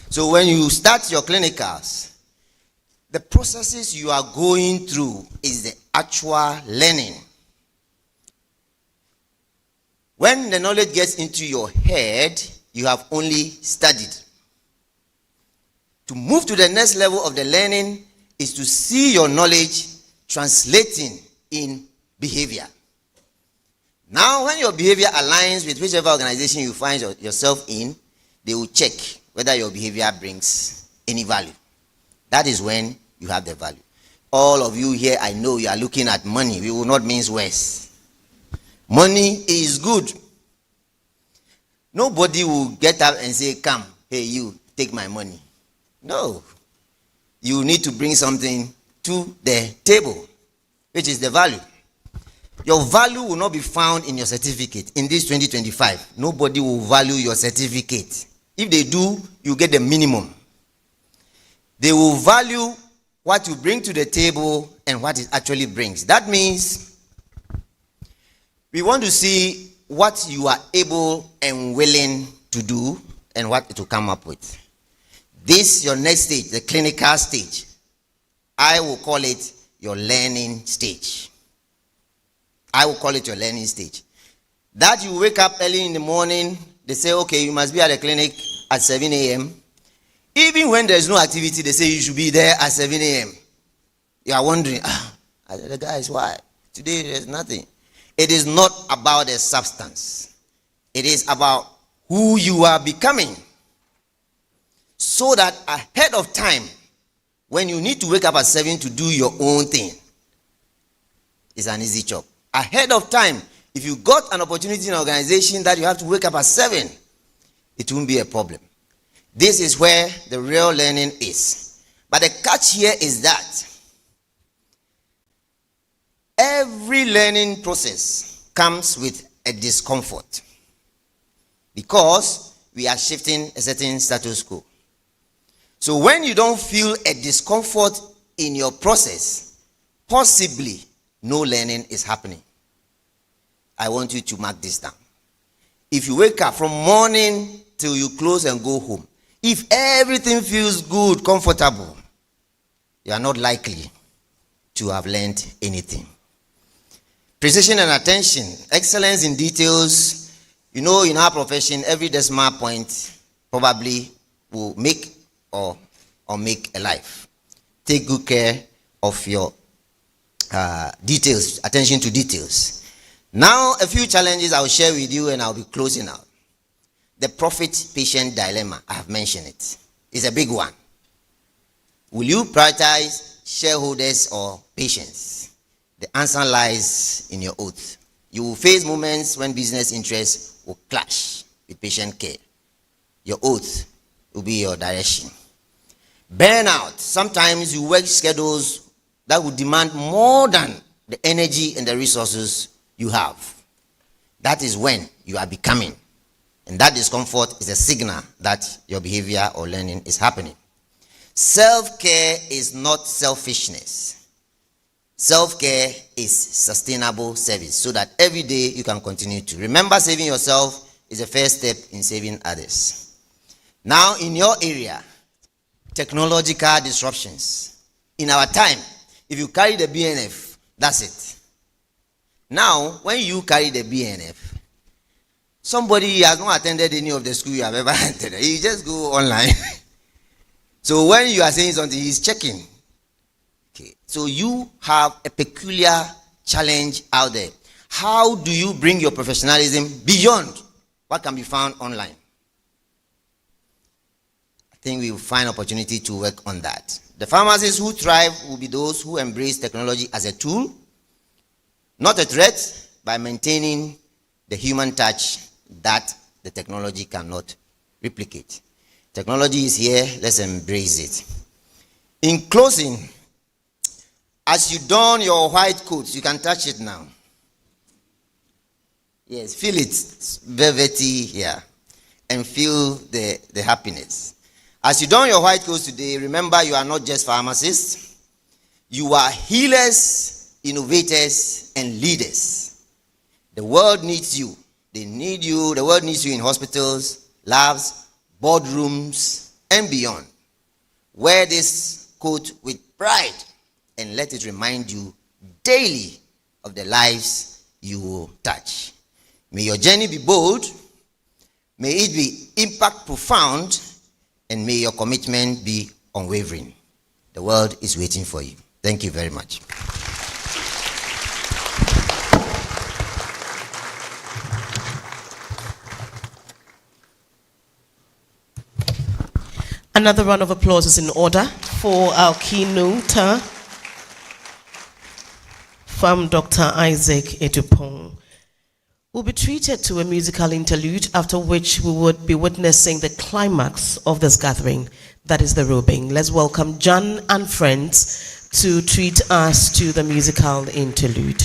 So, when you start your clinicals, the processes you are going through is the actual learning. When the knowledge gets into your head, you have only studied. To move to the next level of the learning is to see your knowledge translating in behavior. Now, when your behavior aligns with whichever organization you find yourself in, they will check whether your behavior brings any value. That is when you have the value. All of you here, I know you are looking at money. We will not mince words. Money is good. Nobody will get up and say, come, hey, you, take my money. No. You need to bring something to the table, which is the value. Your value will not be found in your certificate. In this 2025, nobody will value your certificate. If they do, you get the minimum. They will value what you bring to the table and what it actually brings. That means we want to see what you are able and willing to do and what to come up with. This, your next stage, the clinical stage. I will call it your learning stage. I will call it your learning stage. That you wake up early in the morning, they say, okay, you must be at the clinic at 7 a.m. Even when there's no activity, they say you should be there at 7 a.m. You are wondering, the guys, why? Today there's nothing. It is not about the substance. It is about who you are becoming. So that ahead of time, when you need to wake up at 7 to do your own thing, it's an easy job. Ahead of time, if you got an opportunity in an organization that you have to wake up at 7, it won't be a problem. This is where the real learning is. But the catch here is that every learning process comes with a discomfort because we are shifting a certain status quo. So when you don't feel a discomfort in your process, possibly no learning is happening. I want you to mark this down. If you wake up from morning till you close and go home, if everything feels good, comfortable, you are not likely to have learned anything. Precision and attention, excellence in details. You know, in our profession, every decimal point probably will make or make a life. Take good care of your details, attention to details. Now, a few challenges I'll share with you and I'll be closing out. The profit-patient dilemma, I have mentioned it. It's a big one. Will you prioritize shareholders or patients? The answer lies in your oath. You will face moments when business interests will clash with patient care. Your oath will be your direction. Burnout. Sometimes you work schedules that will demand more than the energy and the resources you have. That is when you are becoming. And that discomfort is a signal that your behavior or learning is happening. Self-care is not selfishness. Self-care is sustainable service so that every day you can continue to. Remember, saving yourself is the first step in saving others. Now, in your area, technological disruptions. In our time, if you carry the BNF, that's it. Now, when you carry the BNF, somebody has not attended any of the school you have ever attended. You just go online. So when you are saying something, he's checking. Okay. So you have a peculiar challenge out there. How do you bring your professionalism beyond what can be found online? I think we will find opportunity to work on that. The pharmacists who thrive will be those who embrace technology as a tool, not a threat, by maintaining the human touch that the technology cannot replicate. Technology is here, let's embrace it. In closing, as you don your white coat, you can touch it now. Yes, feel it, it's velvety here, and feel the happiness. As you don your white coat today, remember you are not just pharmacists, you are healers, innovators, and leaders. The world needs you. They need you. The world needs you in hospitals, labs, boardrooms, and beyond. Wear this coat with pride and let it remind you daily of the lives you will touch. May your journey be bold, may it be impact profound, and may your commitment be unwavering. The world is waiting for you. Thank you very much.
Another round of applause is in order for our keynoter from Dr. Isaac Edupong. We'll be treated to a musical interlude, after which we would be witnessing the climax of this gathering, that is the robing. Let's welcome John and friends to treat us to the musical interlude.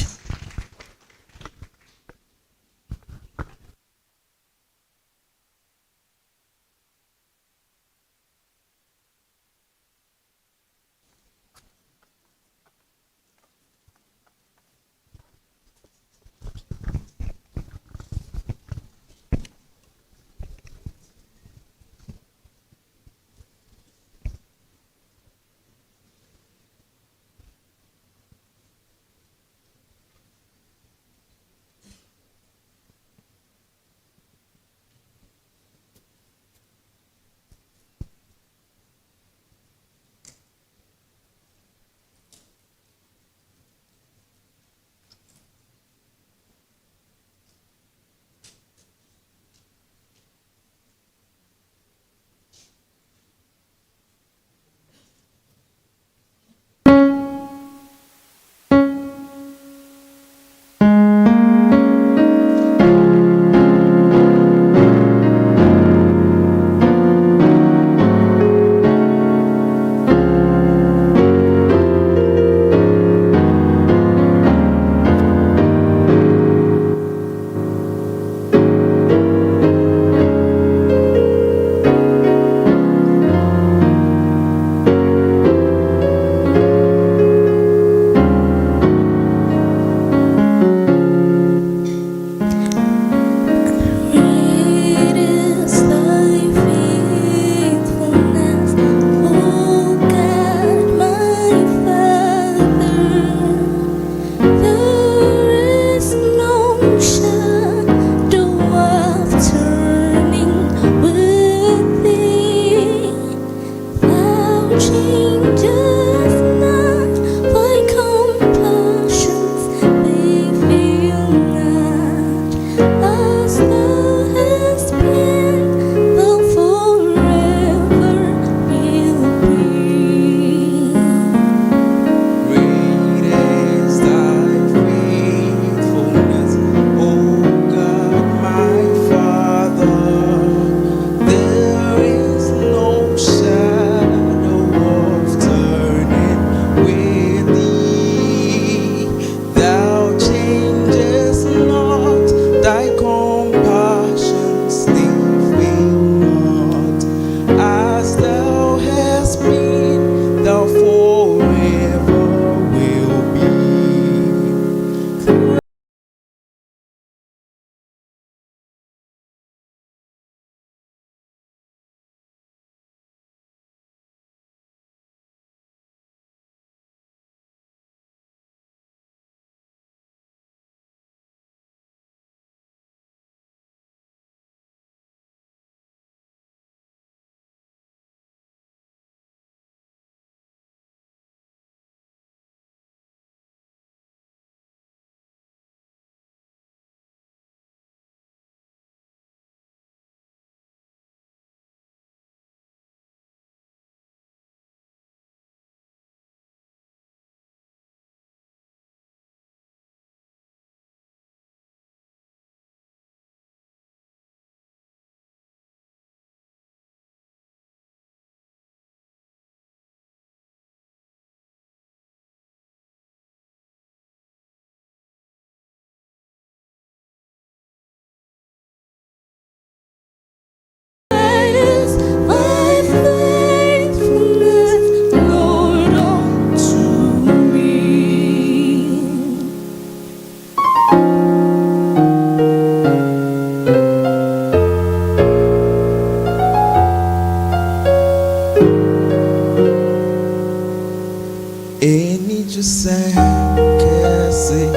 you say, Cassie,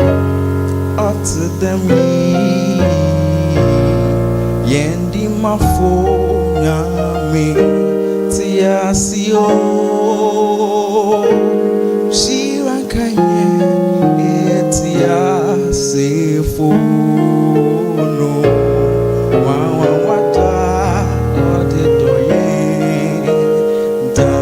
up to them yendi mafonya me tiasio shirankaye etiasifo no wawa wata odedoye da.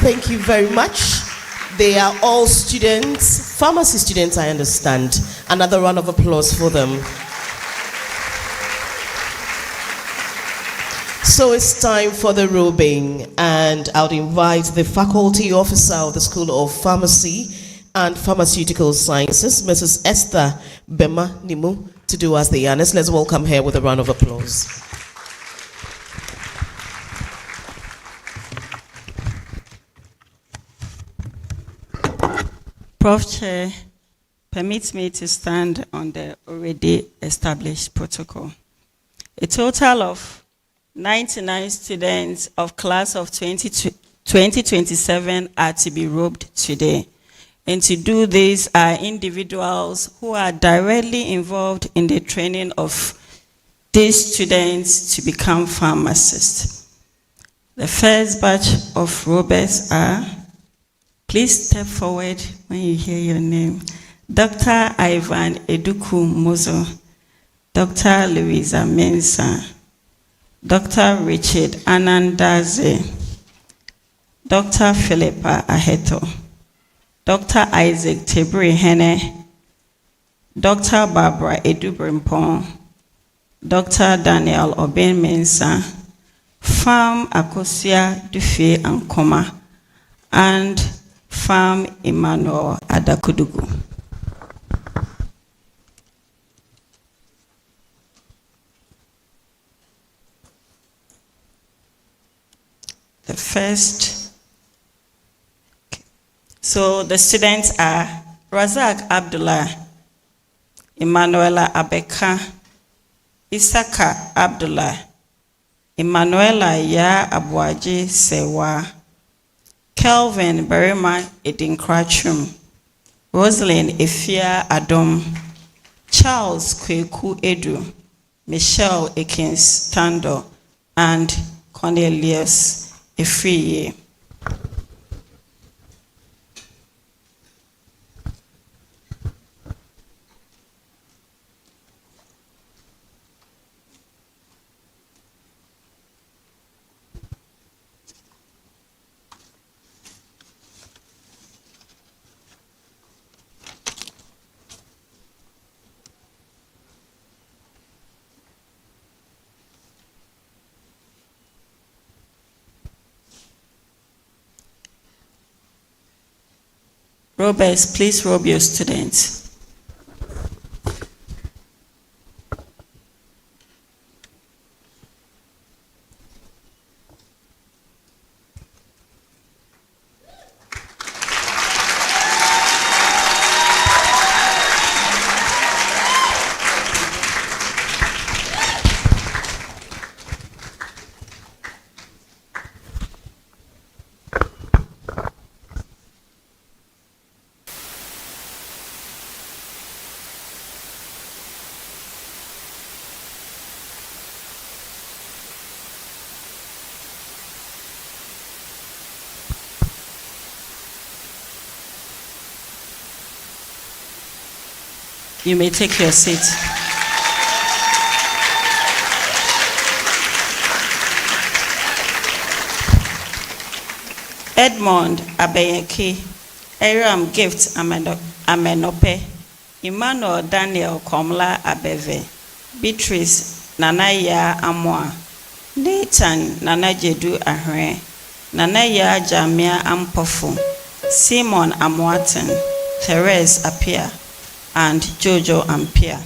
Thank you very much. They are all students, pharmacy students, I understand. Another round of applause for them. So it's time for the robing, and I would invite the faculty officer of the School of Pharmacy and Pharmaceutical Sciences, Mrs. Esther Bema Nimu, to do us the honors. Let's welcome her with a round of applause.
Prof. Chair, permits me to stand on the already established protocol. A total of 99 students of class of 2027 are to be robed today. And to do this are individuals who are directly involved in the training of these students to become pharmacists. The first batch of robers are, please step forward when you hear your name. Dr. Ivan Eduku Mozo, Dr. Louisa Mensah, Dr. Richard Anandaze, Dr. Philippa Aheto, Dr. Isaac Tebri Hene, Dr. Barbara Edubrimpon, Dr. Daniel Oben Mensah, Farm Akosia Dufe Ankoma, and Farm Emmanuel Adakudugu. The first, okay. So the students are Razak Abdullah, Emanuela Abeka, Isaka Abdullah, Emanuela Ya Abuaji Sewa, Kelvin Berima Edinkrachum, Rosalind Efia Adom, Charles Kweku Edu, Michelle Ekins Tando, and Cornelius Efriye. Robers, please robe your students. You may take your seat. Edmond Abeyeki, Aram Gift Amenope, Emmanuel Daniel Komla Abeve, Beatrice Nanaya Amoa, Nathan Nanajedu Ahre, Nanaya Jamia Ampofu, Simon Amwaten, Therese Apia, and Jojo Ampia.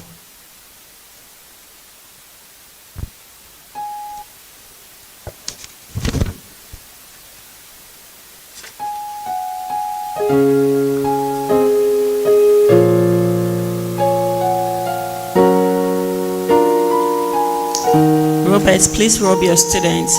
Roberts, please robe your students.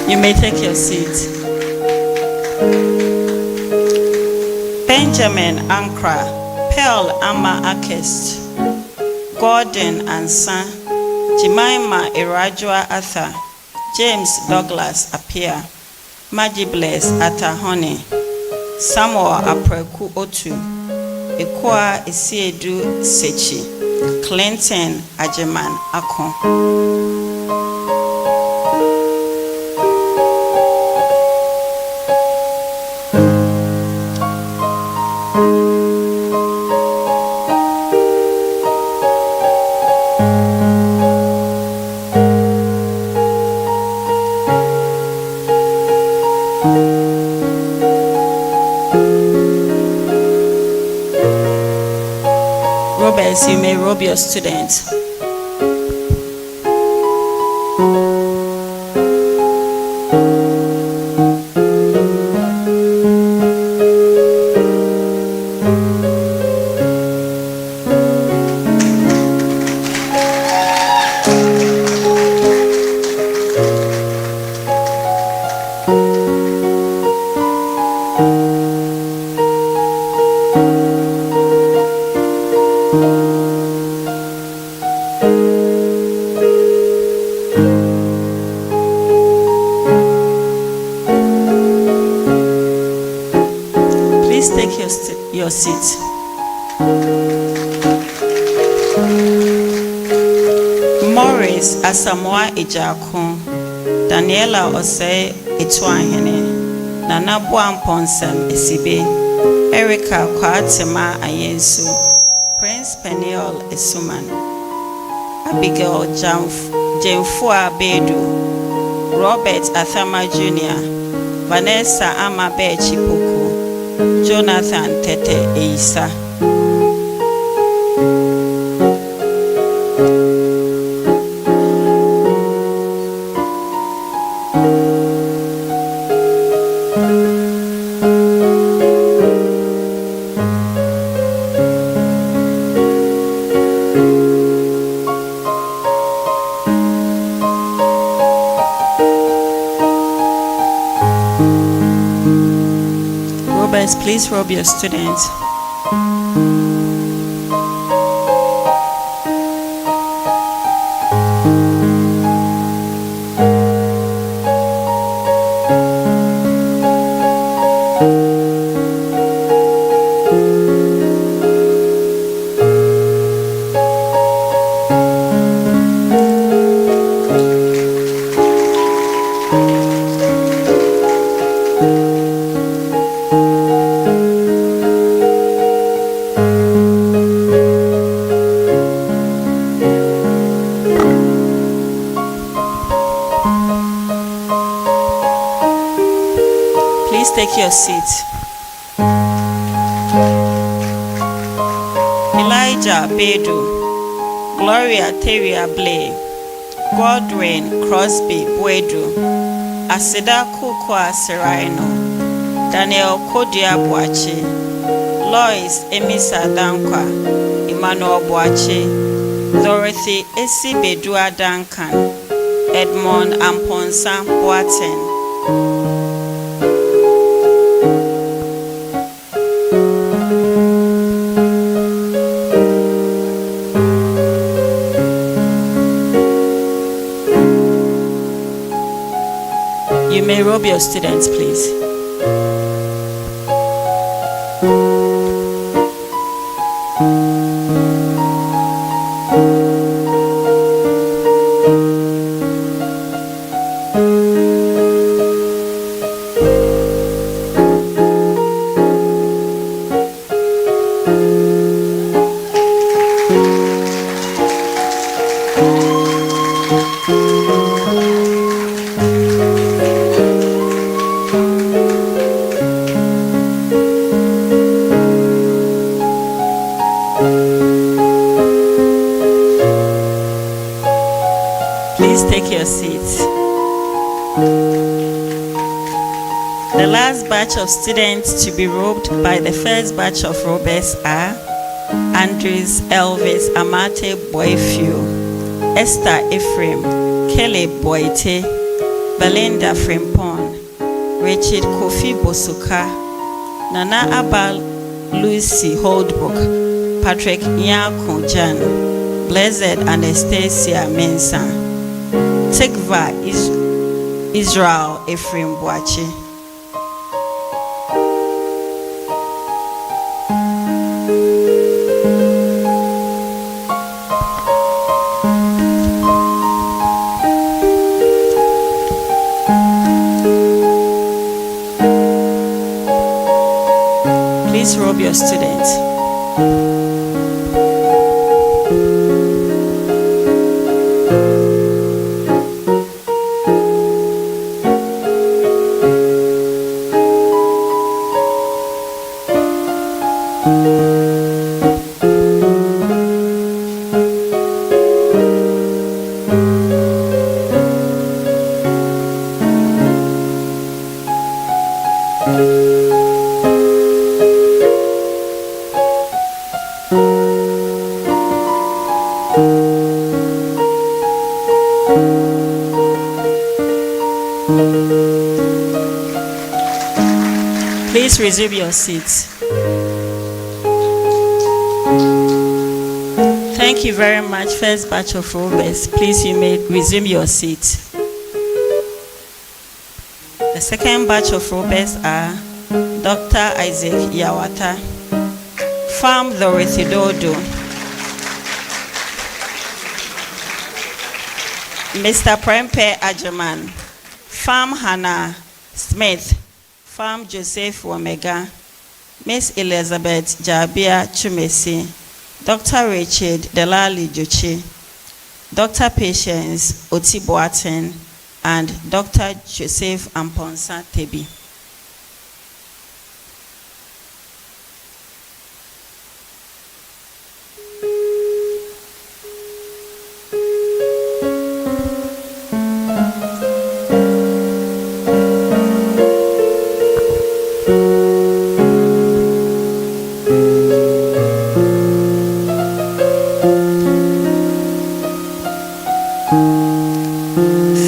You may take your seat. Benjamin Ankra, Pearl Amma Akest, Gordon Ansa, Jemima Irajua Arthur, James Douglas Apia, Maggie Bless Atahone, Samuel Apreku Otu, Ekwa Isiedu Sechi, Clinton Ajeman Akon. Roberts, you may robe your students. Please take your seat. Morris Asamoah Ejakun, Daniela Osei Etuahene, Nana Buamponsem Esibe, Erica Kwatima Ayensu, Prince Peniel Esuman, Abigail Jemfua Bedu, Robert Athama Jr., Vanessa Amabe Chipuku, Jonathan Tete Eisa. Roberts, please robe your students. Please take your seat. Elijah Bedu, Gloria Teria Blay, Godwin Crosby Buedu, Aseda Kukwa Serino, Daniel Kodia Boache, Lois Emisa Dankwa, Emmanuel Boache, Dorothy Esibedua Duncan, Edmond Amponsa Boaten. You may robe your students, please. Please take your seats. The last batch of students to be robed by the first batch of robers are Andres Elvis Amate Boyfew, Esther Ephraim, Kelly Boite, Belinda Frimpon, Richard Kofi Bosuka, Nana Abal Lucy Holdbrook, Patrick Nyako Jan, Blessed Anastasia Mensah, Tikva Israel Ephraim Boache. Please robe your students. Please resume your seats. Thank you very much, first batch of robers. Please, you may resume your seats. The second batch of robers are Dr. Isaac Yawata, Farm Dorothy Dodo, Mr. Prempe Ajaman, Farm Hannah Smith, Farm Joseph Womega, Miss Elizabeth Jabia Chumesi, Dr. Richard Delali Jochi, Dr. Patience Otiboaten, and Dr. Joseph Amponsa Tebi.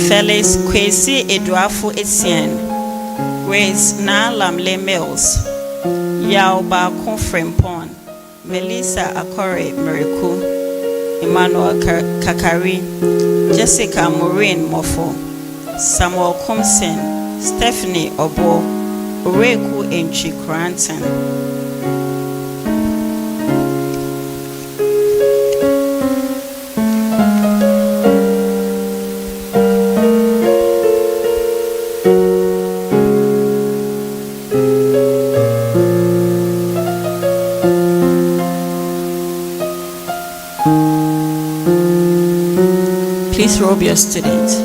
Felix Kwesi Eduafo Etienne, Grace Na Lamle Mills, Yao Bako Frimpon, Melissa Akore Meriku, Emmanuel Kakari, Jessica Maureen Mofo, Samuel Kumsen, Stephanie Obo, Ureku Entry Cranton. Please robe your students.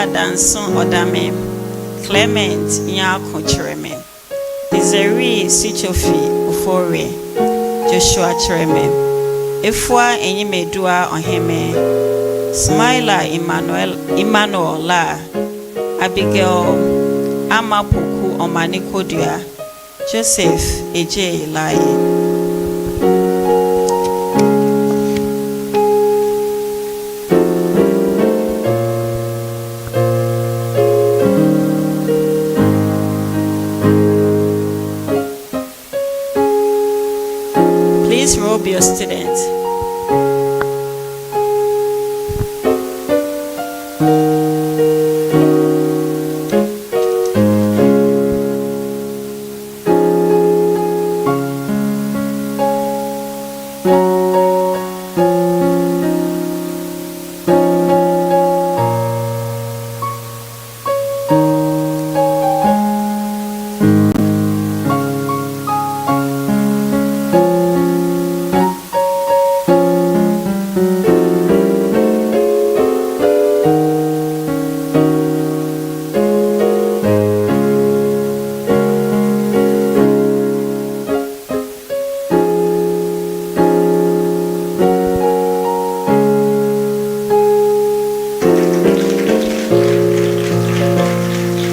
Priscilla Danson Odame, Clement Nyako Chereme, Desiree Sichofi Ufore, Joshua Chereme, Efwa Enyimedua Oheme, Smiler Emmanuel La, Abigail Amapoku Omanikodia, Joseph Eje Lai. Please robe your student.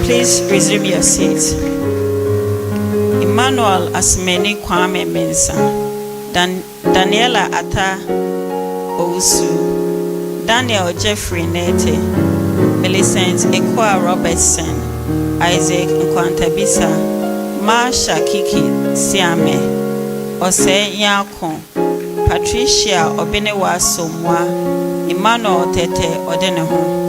Please resume your seat. Emmanuel Asmeni Kwame Mensa, Daniela Ata Ousu, Daniel Jeffrey Nete, Millicent Ekwa Robertson, Isaac Nkwantabisa, Marsha Kiki Siame, Ose Nyako, Patricia Obenewa Somwa, Emmanuel Tete Odeneho.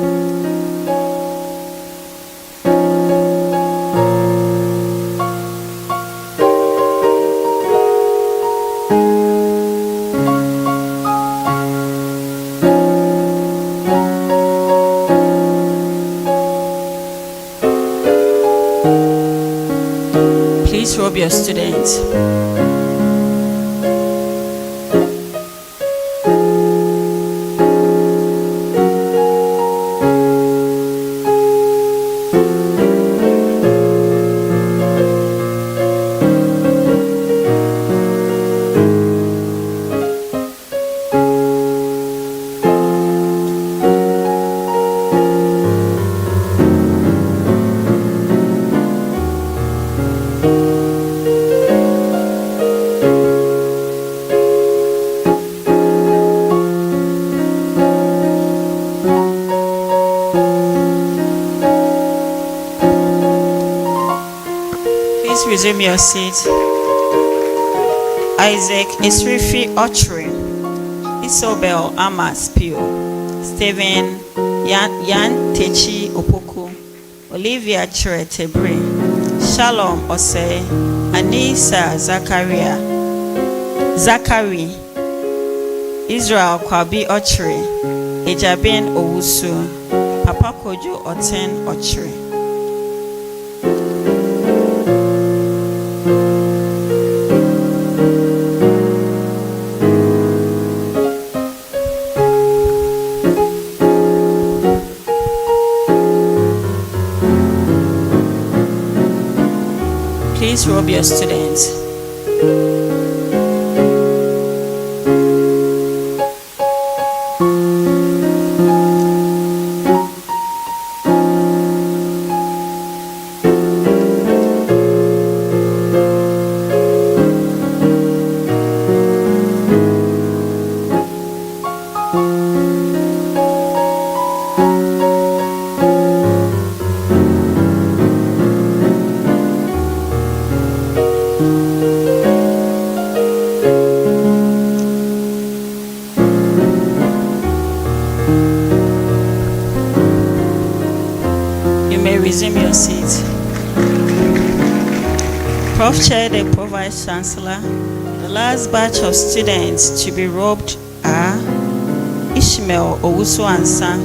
Please robe your students. Please resume your seat. Isaac Isrifi Ochre, Isobel Amas Pio, Stephen Yan Techi Opoku, Olivia Chiretebre, Shalom Ose, Anissa Zachary, Israel Kwabi Ochre, Ejabin Owusu, Papa Kojo Oten Ochre. Please robe your students. Resume your seat. Prof. Chair, the Vice Chancellor, the last batch of students to be robed are Ishmael Owusu Ansa,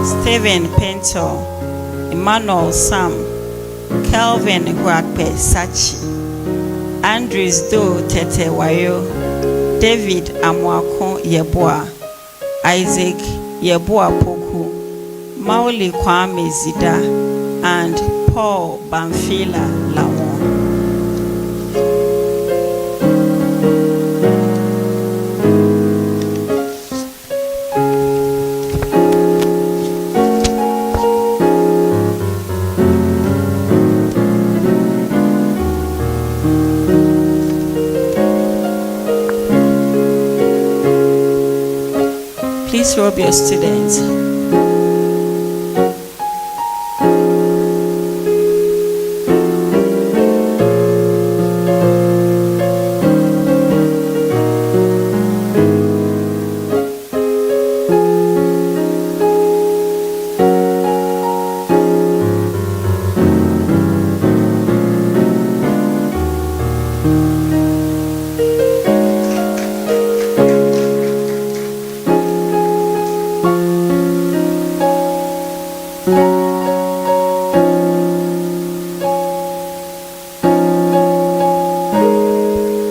Stephen Pinto, Emmanuel Sam, Kelvin Huakpe Sachi, Andres Do Tete Wayo, David Amwako Yeboa, Isaac Yeboa Poku, Mauli Kwame Zida, and Paul Bamfila Lawon. Please robe your students.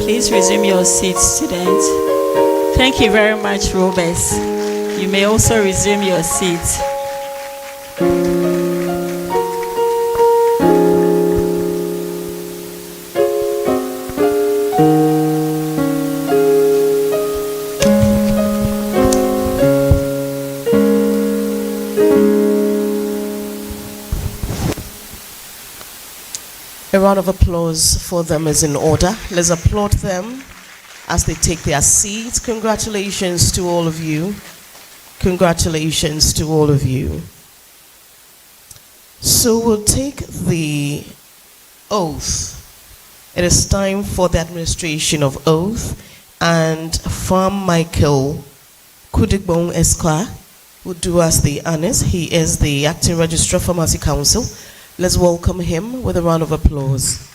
Please resume your seats, students. Thank you very much, Robes. You may also resume your seats.
A round of applause for them is in order. Let's applaud them as they take their seats. Congratulations to all of you. Congratulations to all of you. So we'll take the oath. It is time for the administration of oath, and Farm Michael Kudigbon Esquire will do us the honors. He is the Acting Registrar Pharmacy Council. Let's welcome him with a round of applause.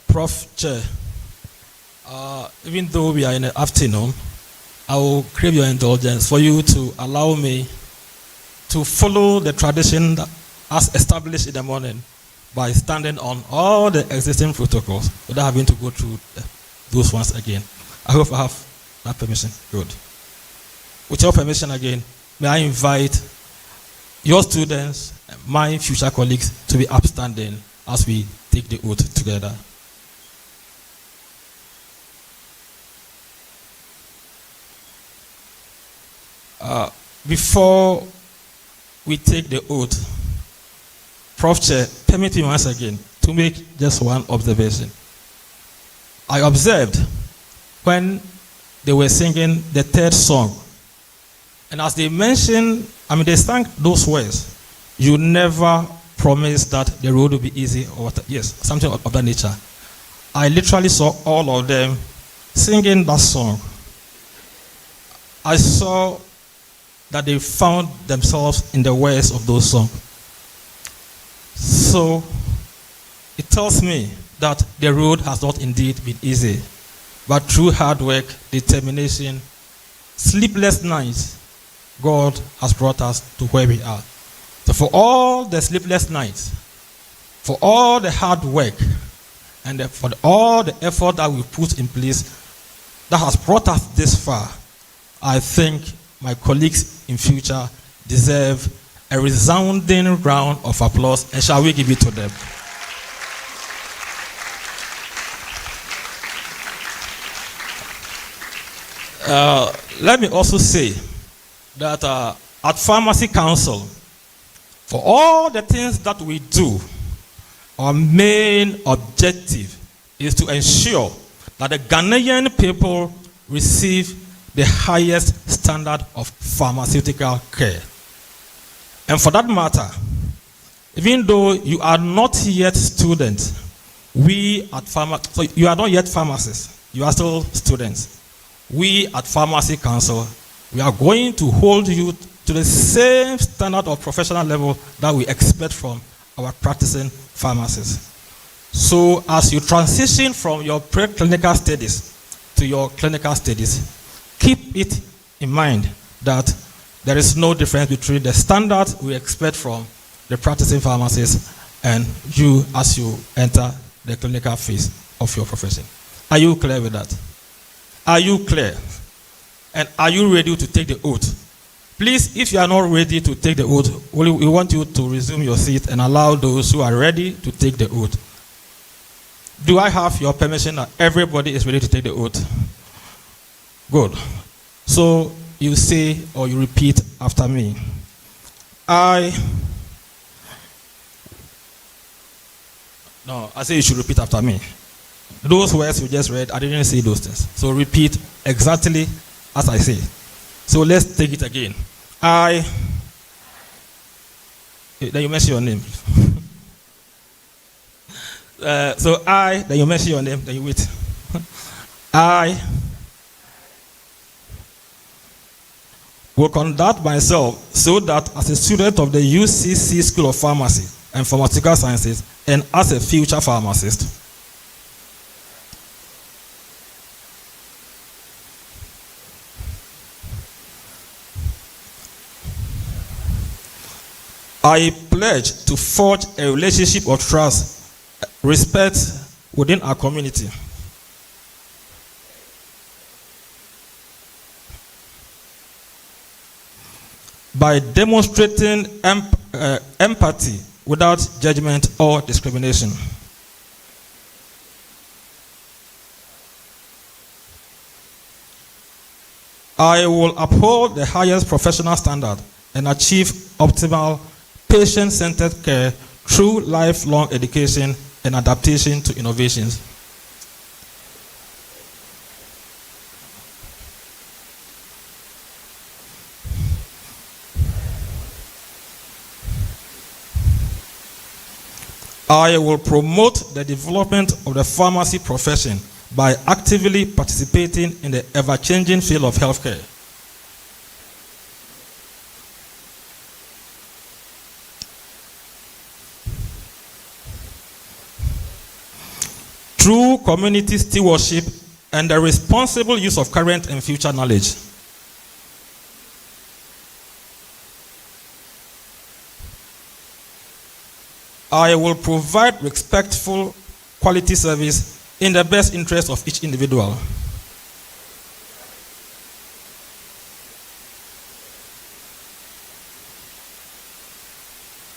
Prof. Chair, even though we are in the afternoon, I will crave your indulgence for you to allow me to follow the tradition that as established in the morning by standing on all the existing protocols without having to go through those ones again. I hope I have that permission. Good. With your permission again, may I invite your students, my future colleagues, to be upstanding as we take the oath together. Before we take the oath, Prof. Chair, permit me once again to make just one observation. I observed when they were singing the third song, and as they mentioned, they sang those words, you never promised that the road will be easy, or what, yes, something of that nature. I literally saw all of them singing that song. I saw that they found themselves in the words of those songs. So it tells me that the road has not indeed been easy, but through hard work, determination, sleepless nights, God has brought us to where we are. So for all the sleepless nights, for all the hard work, and for all the effort that we put in place that has brought us this far, I think my colleagues in future deserve a resounding round of applause, and shall we give it to them? Let me also say that at Pharmacy Council, for all the things that we do, our main objective is to ensure that the Ghanaian people receive the highest standard of pharmaceutical care. And for that matter, even though you are not yet students, we at so you are not yet pharmacists, you are still students. We at Pharmacy Council, we are going to hold you to the same standard of professional level that we expect from our practicing pharmacists. So as you transition from your preclinical studies to your clinical studies, keep it in mind that there is no difference between the standard we expect from the practicing pharmacists and you as you enter the clinical phase of your profession. Are you clear with that? Are you clear? And are you ready to take the oath? Please, if you are not ready to take the oath, we want you to resume your seat and allow those who are ready to take the oath. Do I have your permission that everybody is ready to take the oath? Good. So you say or you repeat after me. I say you should repeat after me. Those words you just read, I didn't say those things. So repeat exactly as I say. So let's take it again. Then you mention your name. Then you mention your name, then you wait. I will conduct myself so that as a student of the UCC School of Pharmacy and Pharmaceutical Sciences and as a future pharmacist, I pledge to forge a relationship of trust, respect within our community. By demonstrating empathy without judgment or discrimination. I will uphold the highest professional standard and achieve optimal patient-centered care through lifelong education and adaptation to innovations. I will promote the development of the pharmacy profession by actively participating in the ever-changing field of healthcare. Through community stewardship and the responsible use of current and future knowledge. I will provide respectful quality service in the best interest of each individual.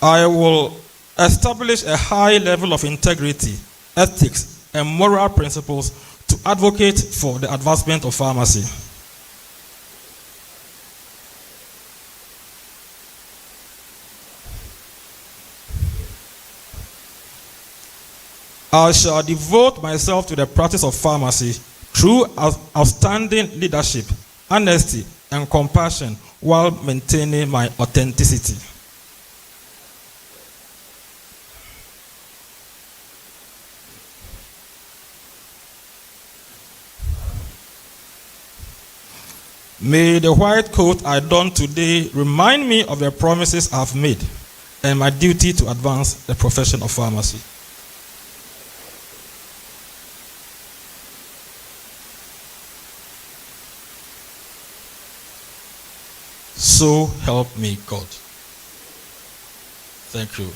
I will establish a high level of integrity, ethics, and moral principles to advocate for the advancement of pharmacy. I shall devote myself to the practice of pharmacy through outstanding leadership, honesty, and compassion while maintaining my authenticity. May the white coat I don today remind me of the promises I've made and my duty to advance the profession of pharmacy. So help me God. Thank you.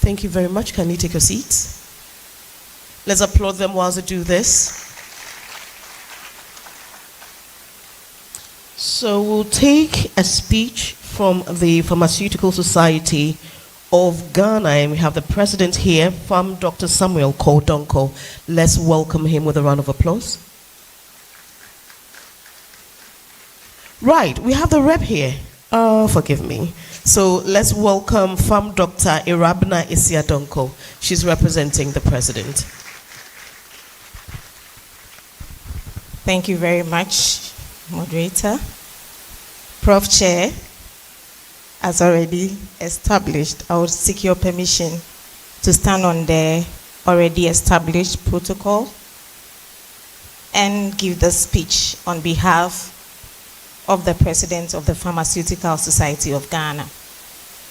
Thank you very much. Can you take your seats? Let's applaud them while they do this. So we'll take a speech from the Pharmaceutical Society of Ghana, and we have the president here, Dr. Samuel Kodonko. Let's welcome him with a round of applause. Right, we have the rep here. Oh, forgive me. So let's welcome Dr. Irabna Isiadonko. She's representing the president.
Thank you very much, moderator. Prof. Chair, as already established, I would seek your permission to stand on the already established protocol and give the speech on behalf of the President of the Pharmaceutical Society of Ghana.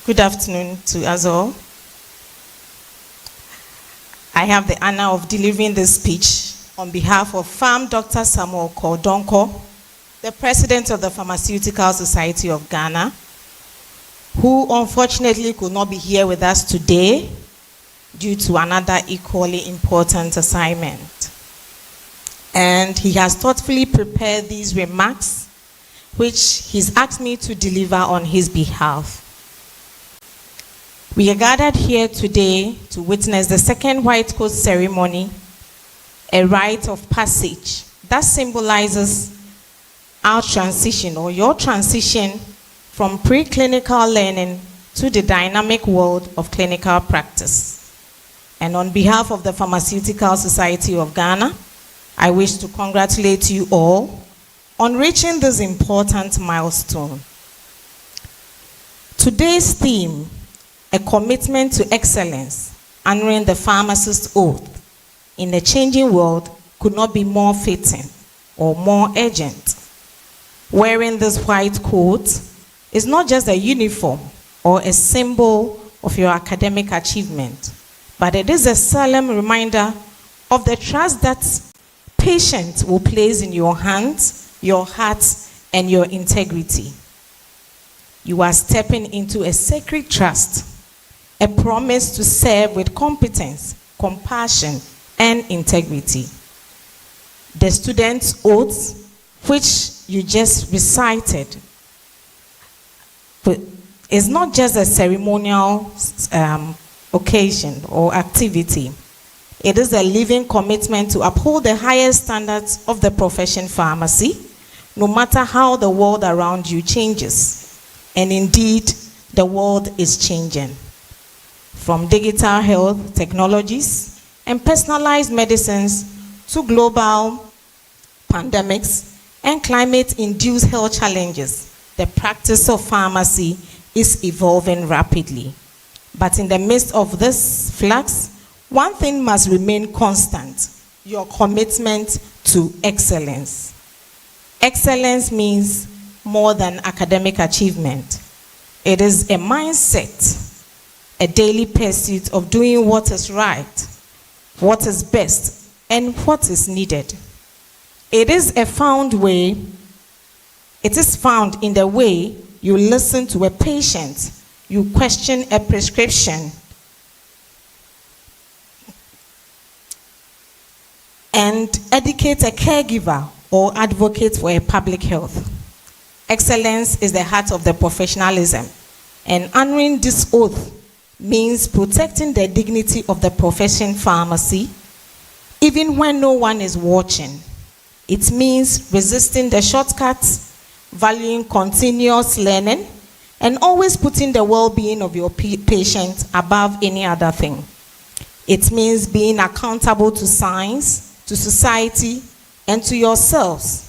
Good afternoon to us all. I have the honor of delivering this speech on behalf of Dr. Samuel Kodonko, the President of the Pharmaceutical Society of Ghana, who unfortunately could not be here with us today due to another equally important assignment. And he has thoughtfully prepared these remarks, which he's asked me to deliver on his behalf. We are gathered here today to witness the second white coat ceremony, a rite of passage that symbolizes our transition, or your transition, from preclinical learning to the dynamic world of clinical practice. And on behalf of the Pharmaceutical Society of Ghana, I wish to congratulate you all on reaching this important milestone. Today's theme, a commitment to excellence, honoring the pharmacist's oath in a changing world, could not be more fitting or more urgent. Wearing this white coat is not just a uniform or a symbol of your academic achievement, but it is a solemn reminder of the trust that patients will place in your hands, your heart, and your integrity. You are stepping into a sacred trust, a promise to serve with competence, compassion, and integrity. The student's oath, which you just recited, is not just a ceremonial occasion or activity. It is a living commitment to uphold the highest standards of the profession pharmacy, no matter how the world around you changes. And indeed, the world is changing. From digital health technologies and personalized medicines to global pandemics and climate-induced health challenges, the practice of pharmacy is evolving rapidly. But in the midst of this flux, one thing must remain constant: your commitment to excellence. Excellence means more than academic achievement. It is a mindset, a daily pursuit of doing what is right, what is best, and what is needed. It is found in the way you listen to a patient, you question a prescription, and educate a caregiver or advocate for a public health. Excellence is the heart of the professionalism, and honoring this oath means protecting the dignity of the profession pharmacy, even when no one is watching. It means resisting the shortcuts, valuing continuous learning, and always putting the well-being of your patient above any other thing. It means being accountable to science, to society, and to yourselves.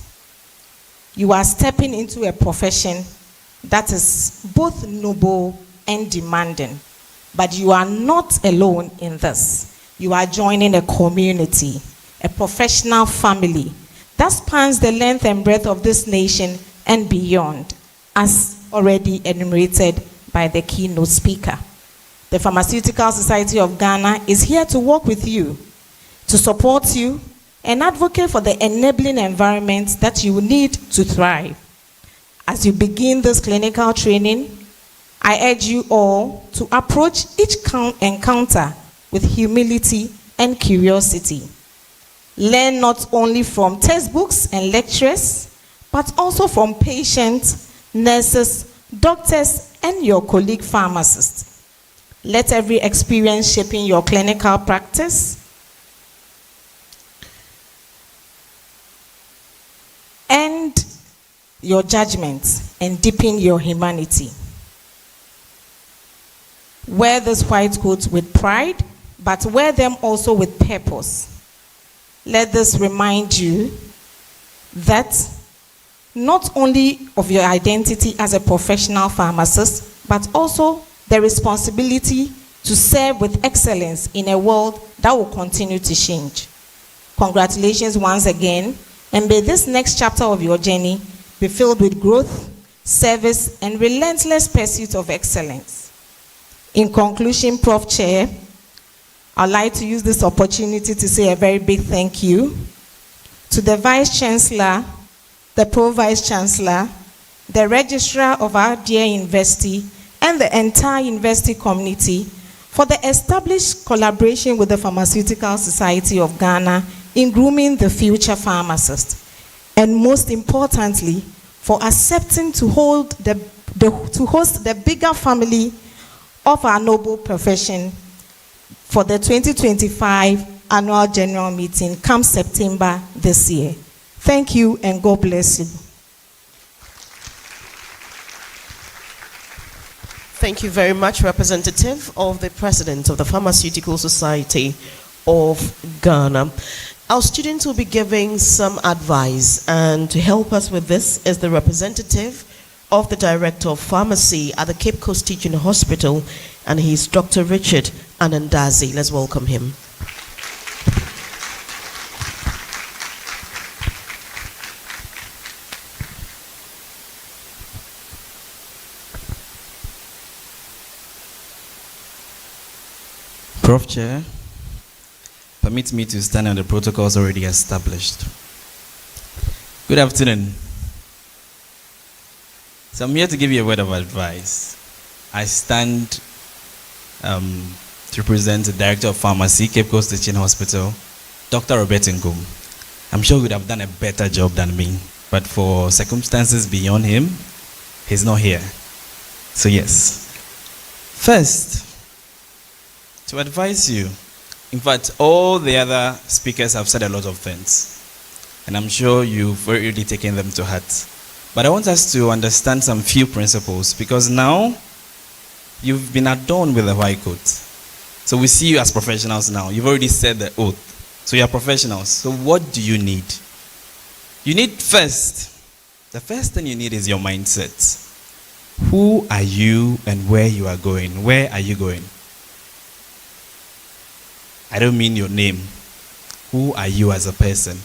You are stepping into a profession that is both noble and demanding, but you are not alone in this. You are joining a community, a professional family that spans the length and breadth of this nation and beyond, as already enumerated by the keynote speaker. The Pharmaceutical Society of Ghana is here to work with you, to support you, and advocate for the enabling environment that you need to thrive. As you begin this clinical training, I urge you all to approach each encounter with humility and curiosity. Learn not only from textbooks and lecturers, but also from patients, nurses, doctors, and your colleague pharmacists. Let every experience shaping your clinical practice and your judgment and deepen your humanity. Wear this white coat with pride, but wear them also with purpose. Let this remind you that not only of your identity as a professional pharmacist, but also the responsibility to serve with excellence in a world that will continue to change. Congratulations once again, and may this next chapter of your journey be filled with growth, service, and relentless pursuit of excellence. In conclusion, Prof. Chair, I'd like to use this opportunity to say a very big thank you to the Vice Chancellor, the Pro-Vice Chancellor, the Registrar of our dear university, and and the entire university community for the established collaboration with the Pharmaceutical Society of Ghana in grooming the future pharmacist. And most importantly, for accepting to host the bigger family of our noble profession for the 2025 annual general meeting come September this year. Thank you and God bless you.
Thank you very much, representative of the President of the Pharmaceutical Society of Ghana. Our students will be giving some advice, and to help us with this is the representative of the Director of Pharmacy at the Cape Coast Teaching Hospital, and he's Dr. Richard Anandazi. Let's welcome him.
Prof. Chair, permit me to stand on the protocols already established. Good afternoon. So I'm here to give you a word of advice. I stand to present the Director of Pharmacy, Cape Coast Teaching Hospital, Dr. Robert Ngum. I'm sure he would have done a better job than me, but for circumstances beyond him, he's not here. So yes. First, to advise you, in fact, all the other speakers have said a lot of things, and I'm sure you've already taken them to heart. But I want us to understand some few principles, because now you've been adorned with a white coat. So we see you as professionals now. You've already said the oath. So you're professionals. So what do you need? You need the first thing you need is your mindset. Who are you and where you are going? Where are you going? I don't mean your name. Who are you as a person?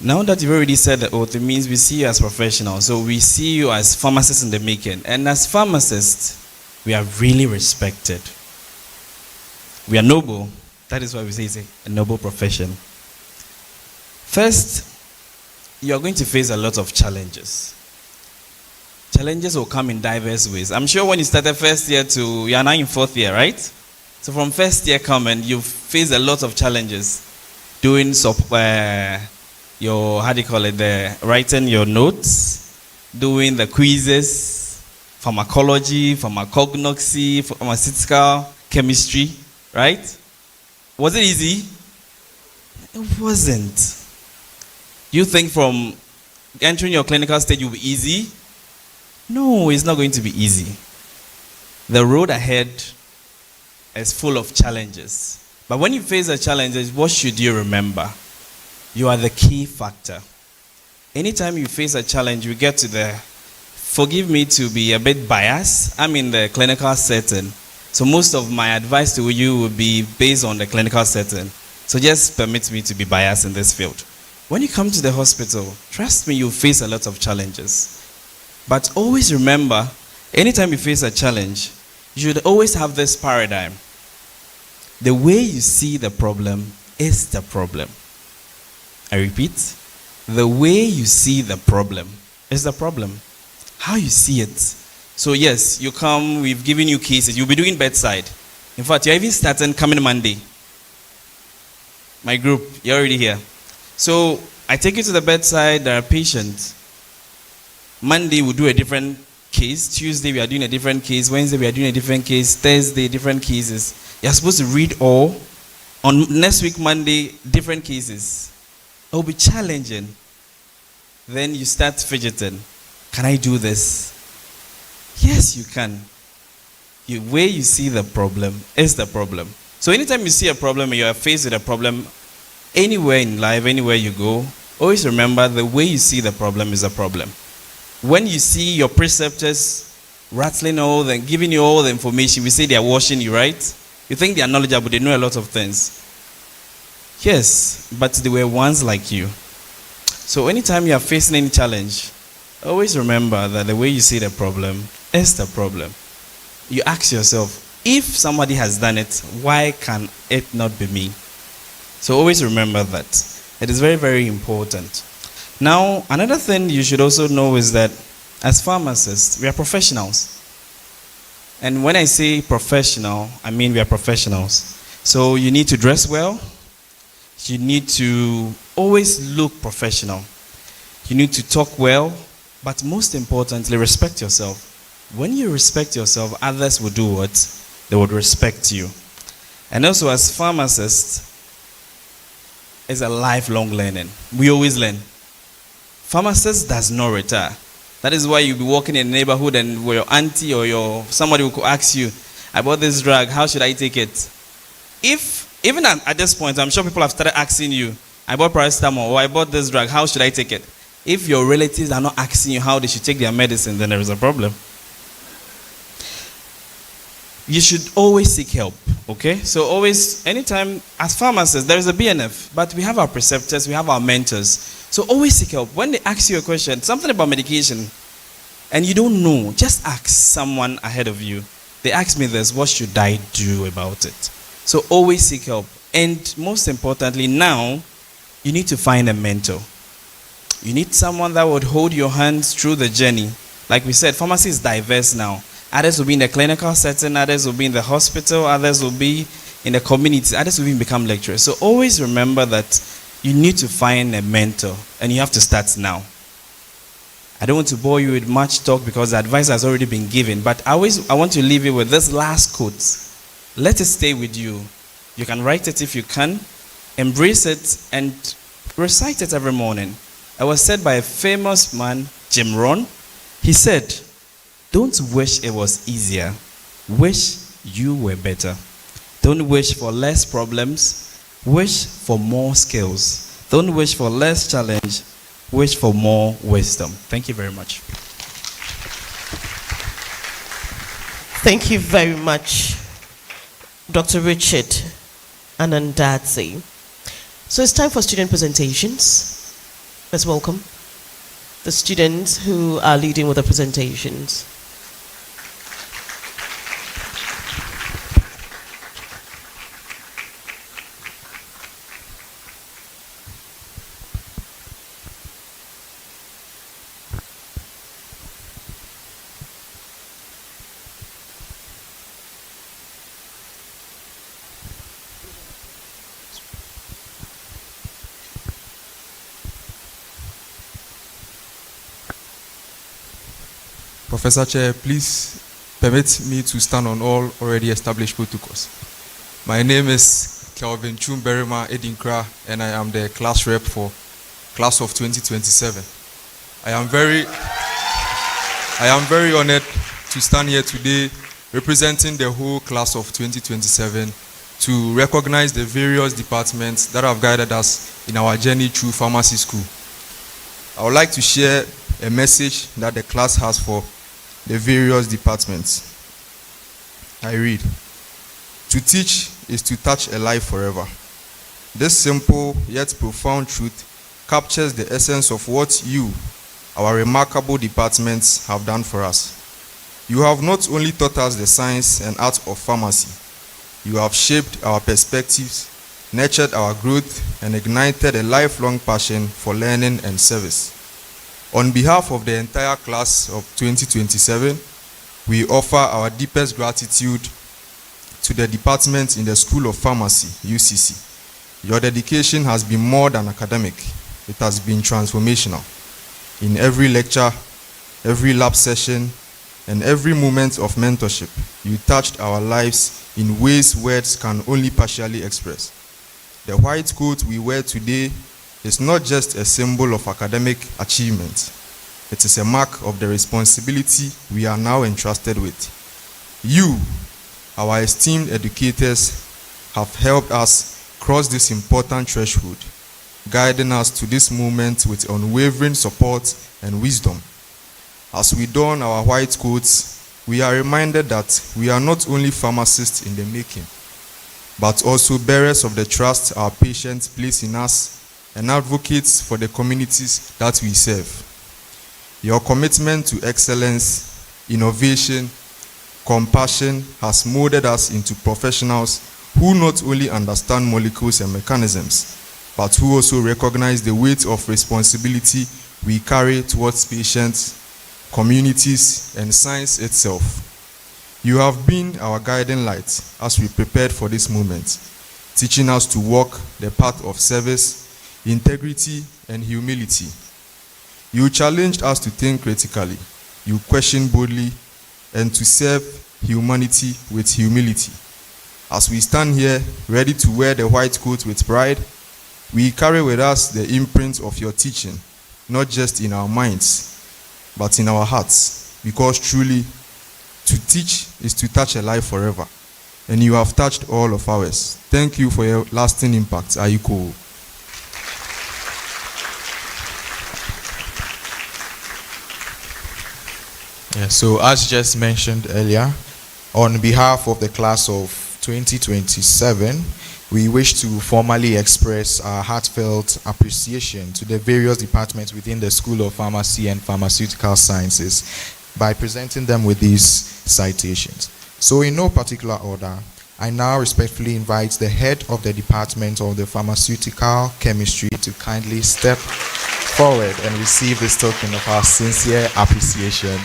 Now that you've already said the oath, it means we see you as professionals. So we see you as pharmacists in the making. And as pharmacists, we are really respected. We are noble. That is why we say it's a noble profession. First, you are going to face a lot of challenges. Challenges will come in diverse ways. I'm sure when you started first year you are now in fourth year, right? So from first year coming, you face a lot of challenges. Doing writing your notes, doing the quizzes, pharmacology, pharmacognosy, pharmaceutical chemistry, right? Was it easy? It wasn't. You think from entering your clinical stage will be easy? No, it's not going to be easy. The road ahead is full of challenges. But when you face the challenges, what should you remember? You are the key factor. Anytime you face a challenge, you get to forgive me to be a bit biased. I'm in the clinical setting. So most of my advice to you will be based on the clinical setting. So just permit me to be biased in this field. When you come to the hospital, trust me, you'll face a lot of challenges. But always remember, anytime you face a challenge, you should always have this paradigm. The way you see the problem is the problem. I repeat, the way you see the problem is the problem. How you see it. So yes, you come, we've given you cases, you'll be doing bedside. In fact, you're even starting coming Monday. My group, you're already here. So I take you to the bedside, there are patients. Monday we'll do a different case. Tuesday we are doing a different case. Wednesday we are doing a different case. Thursday, different cases. You're supposed to read all. On next week, Monday, different cases. It will be challenging. Then you start fidgeting. Can I do this? Yes, you can. The way you see the problem is the problem. So anytime you see a problem and you are faced with a problem, anywhere in life, anywhere you go, always remember the way you see the problem is a problem. When you see your preceptors rattling giving you all the information, we say they are washing you, right? You think they are knowledgeable, they know a lot of things. Yes, but they were once like you. So anytime you are facing any challenge, always remember that the way you see the problem is the problem. You ask yourself, if somebody has done it, why can it not be me? So always remember that. It is very, very important. Now, another thing you should also know is that as pharmacists, we are professionals. And when I say professional, I mean we are professionals. So you need to dress well. You need to always look professional. You need to talk well, but most importantly, respect yourself. When you respect yourself, others will do what? They would respect you. And also as pharmacists, it's a lifelong learning. We always learn. Pharmacist does not retire. That is why you'll be walking in the neighborhood and your auntie or somebody will ask you, I bought this drug, how should I take it? Even at this point, I'm sure people have started asking you, I bought paracetamol or I bought this drug, how should I take it? If your relatives are not asking you how they should take their medicine, then there is a problem. You should always seek help, okay? So always, anytime, as pharmacists, there is a BNF, but we have our preceptors, we have our mentors. So always seek help. When they ask you a question, something about medication, and you don't know, just ask someone ahead of you. They ask me this, what should I do about it? So always seek help. And most importantly, now, you need to find a mentor. You need someone that would hold your hands through the journey. Like we said, pharmacy is diverse now. Others will be in the clinical setting, others will be in the hospital, others will be in the community, others will even become lecturers. So always remember that you need to find a mentor, and you have to start now. I don't want to bore you with much talk because the advice has already been given, but I want to leave you with this last quote. Let it stay with you. You can write it if you can, embrace it, and recite it every morning. It was said by a famous man, Jim Rohn. He said, don't wish it was easier. Wish you were better. Don't wish for less problems. Wish for more skills. Don't wish for less challenge. Wish for more wisdom. Thank you very much.
Thank you very much, Dr. Richard Anandadze. So it's time for student presentations. Let's welcome the students who are leading with the presentations.
Professor Chair, please permit me to stand on all already established protocols. My name is Kelvin Chumberima Edinkra, and I am the class rep for class of 2027. I am very honored to stand here today representing the whole class of 2027 to recognize the various departments that have guided us in our journey through pharmacy school. I would like to share a message that the class has for the various departments. I read, to teach is to touch a life forever. This simple yet profound truth captures the essence of what you, our remarkable departments, have done for us. You have not only taught us the science and art of pharmacy, you have shaped our perspectives, nurtured our growth, and ignited a lifelong passion for learning and service. On behalf of the entire class of 2027, we offer our deepest gratitude to the department in the School of Pharmacy, UCC. Your dedication has been more than academic. It has been transformational. In every lecture, every lab session, and every moment of mentorship, you touched our lives in ways words can only partially express. The white coat we wear today is not just a symbol of academic achievement. It is a mark of the responsibility we are now entrusted with. You, our esteemed educators, have helped us cross this important threshold, guiding us to this moment with unwavering support and wisdom. As we don our white coats, we are reminded that we are not only pharmacists in the making, but also bearers of the trust our patients place in us and advocates for the communities that we serve. Your commitment to excellence, innovation, compassion has molded us into professionals who not only understand molecules and mechanisms, but who also recognize the weight of responsibility we carry towards patients, communities, and science itself. You have been our guiding light as we prepared for this moment, teaching us to walk the path of service, integrity, and humility. You challenged us to think critically, you questioned boldly, and to serve humanity with humility. As we stand here, ready to wear the white coat with pride, we carry with us the imprint of your teaching, not just in our minds, but in our hearts, because truly, to teach is to touch a life forever, and you have touched all of ours. Thank you for your lasting impact, Ayiko.
Yeah, so as just mentioned earlier, on behalf of the class of 2027, we wish to formally express our heartfelt appreciation to the various departments within the School of Pharmacy and Pharmaceutical Sciences by presenting them with these citations. So in no particular order, I now respectfully invite the head of the Department of the Pharmaceutical Chemistry to kindly step forward and receive this token of our sincere appreciation.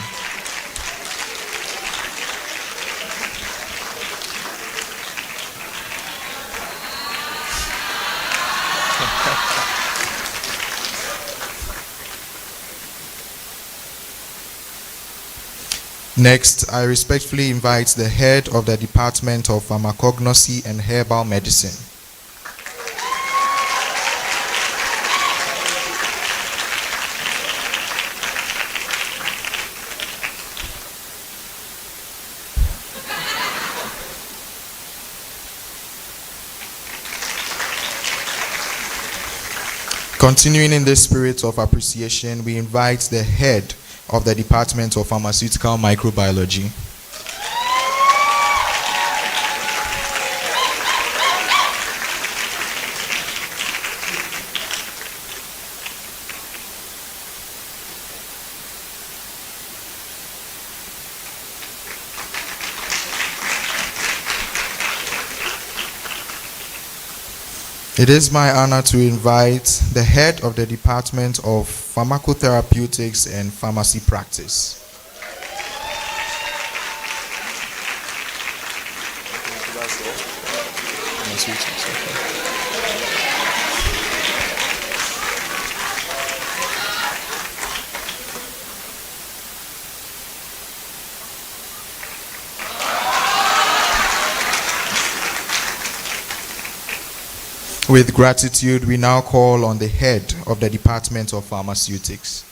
Next, I respectfully invite the head of the Department of Pharmacognosy and Herbal Medicine. Continuing in the spirit of appreciation, we invite the head of the Department of Pharmaceutical Microbiology. It is my honor to invite the head of the Department of Pharmacotherapeutics and Pharmacy Practice. With gratitude, we now call on the head of the Department of Pharmaceutics.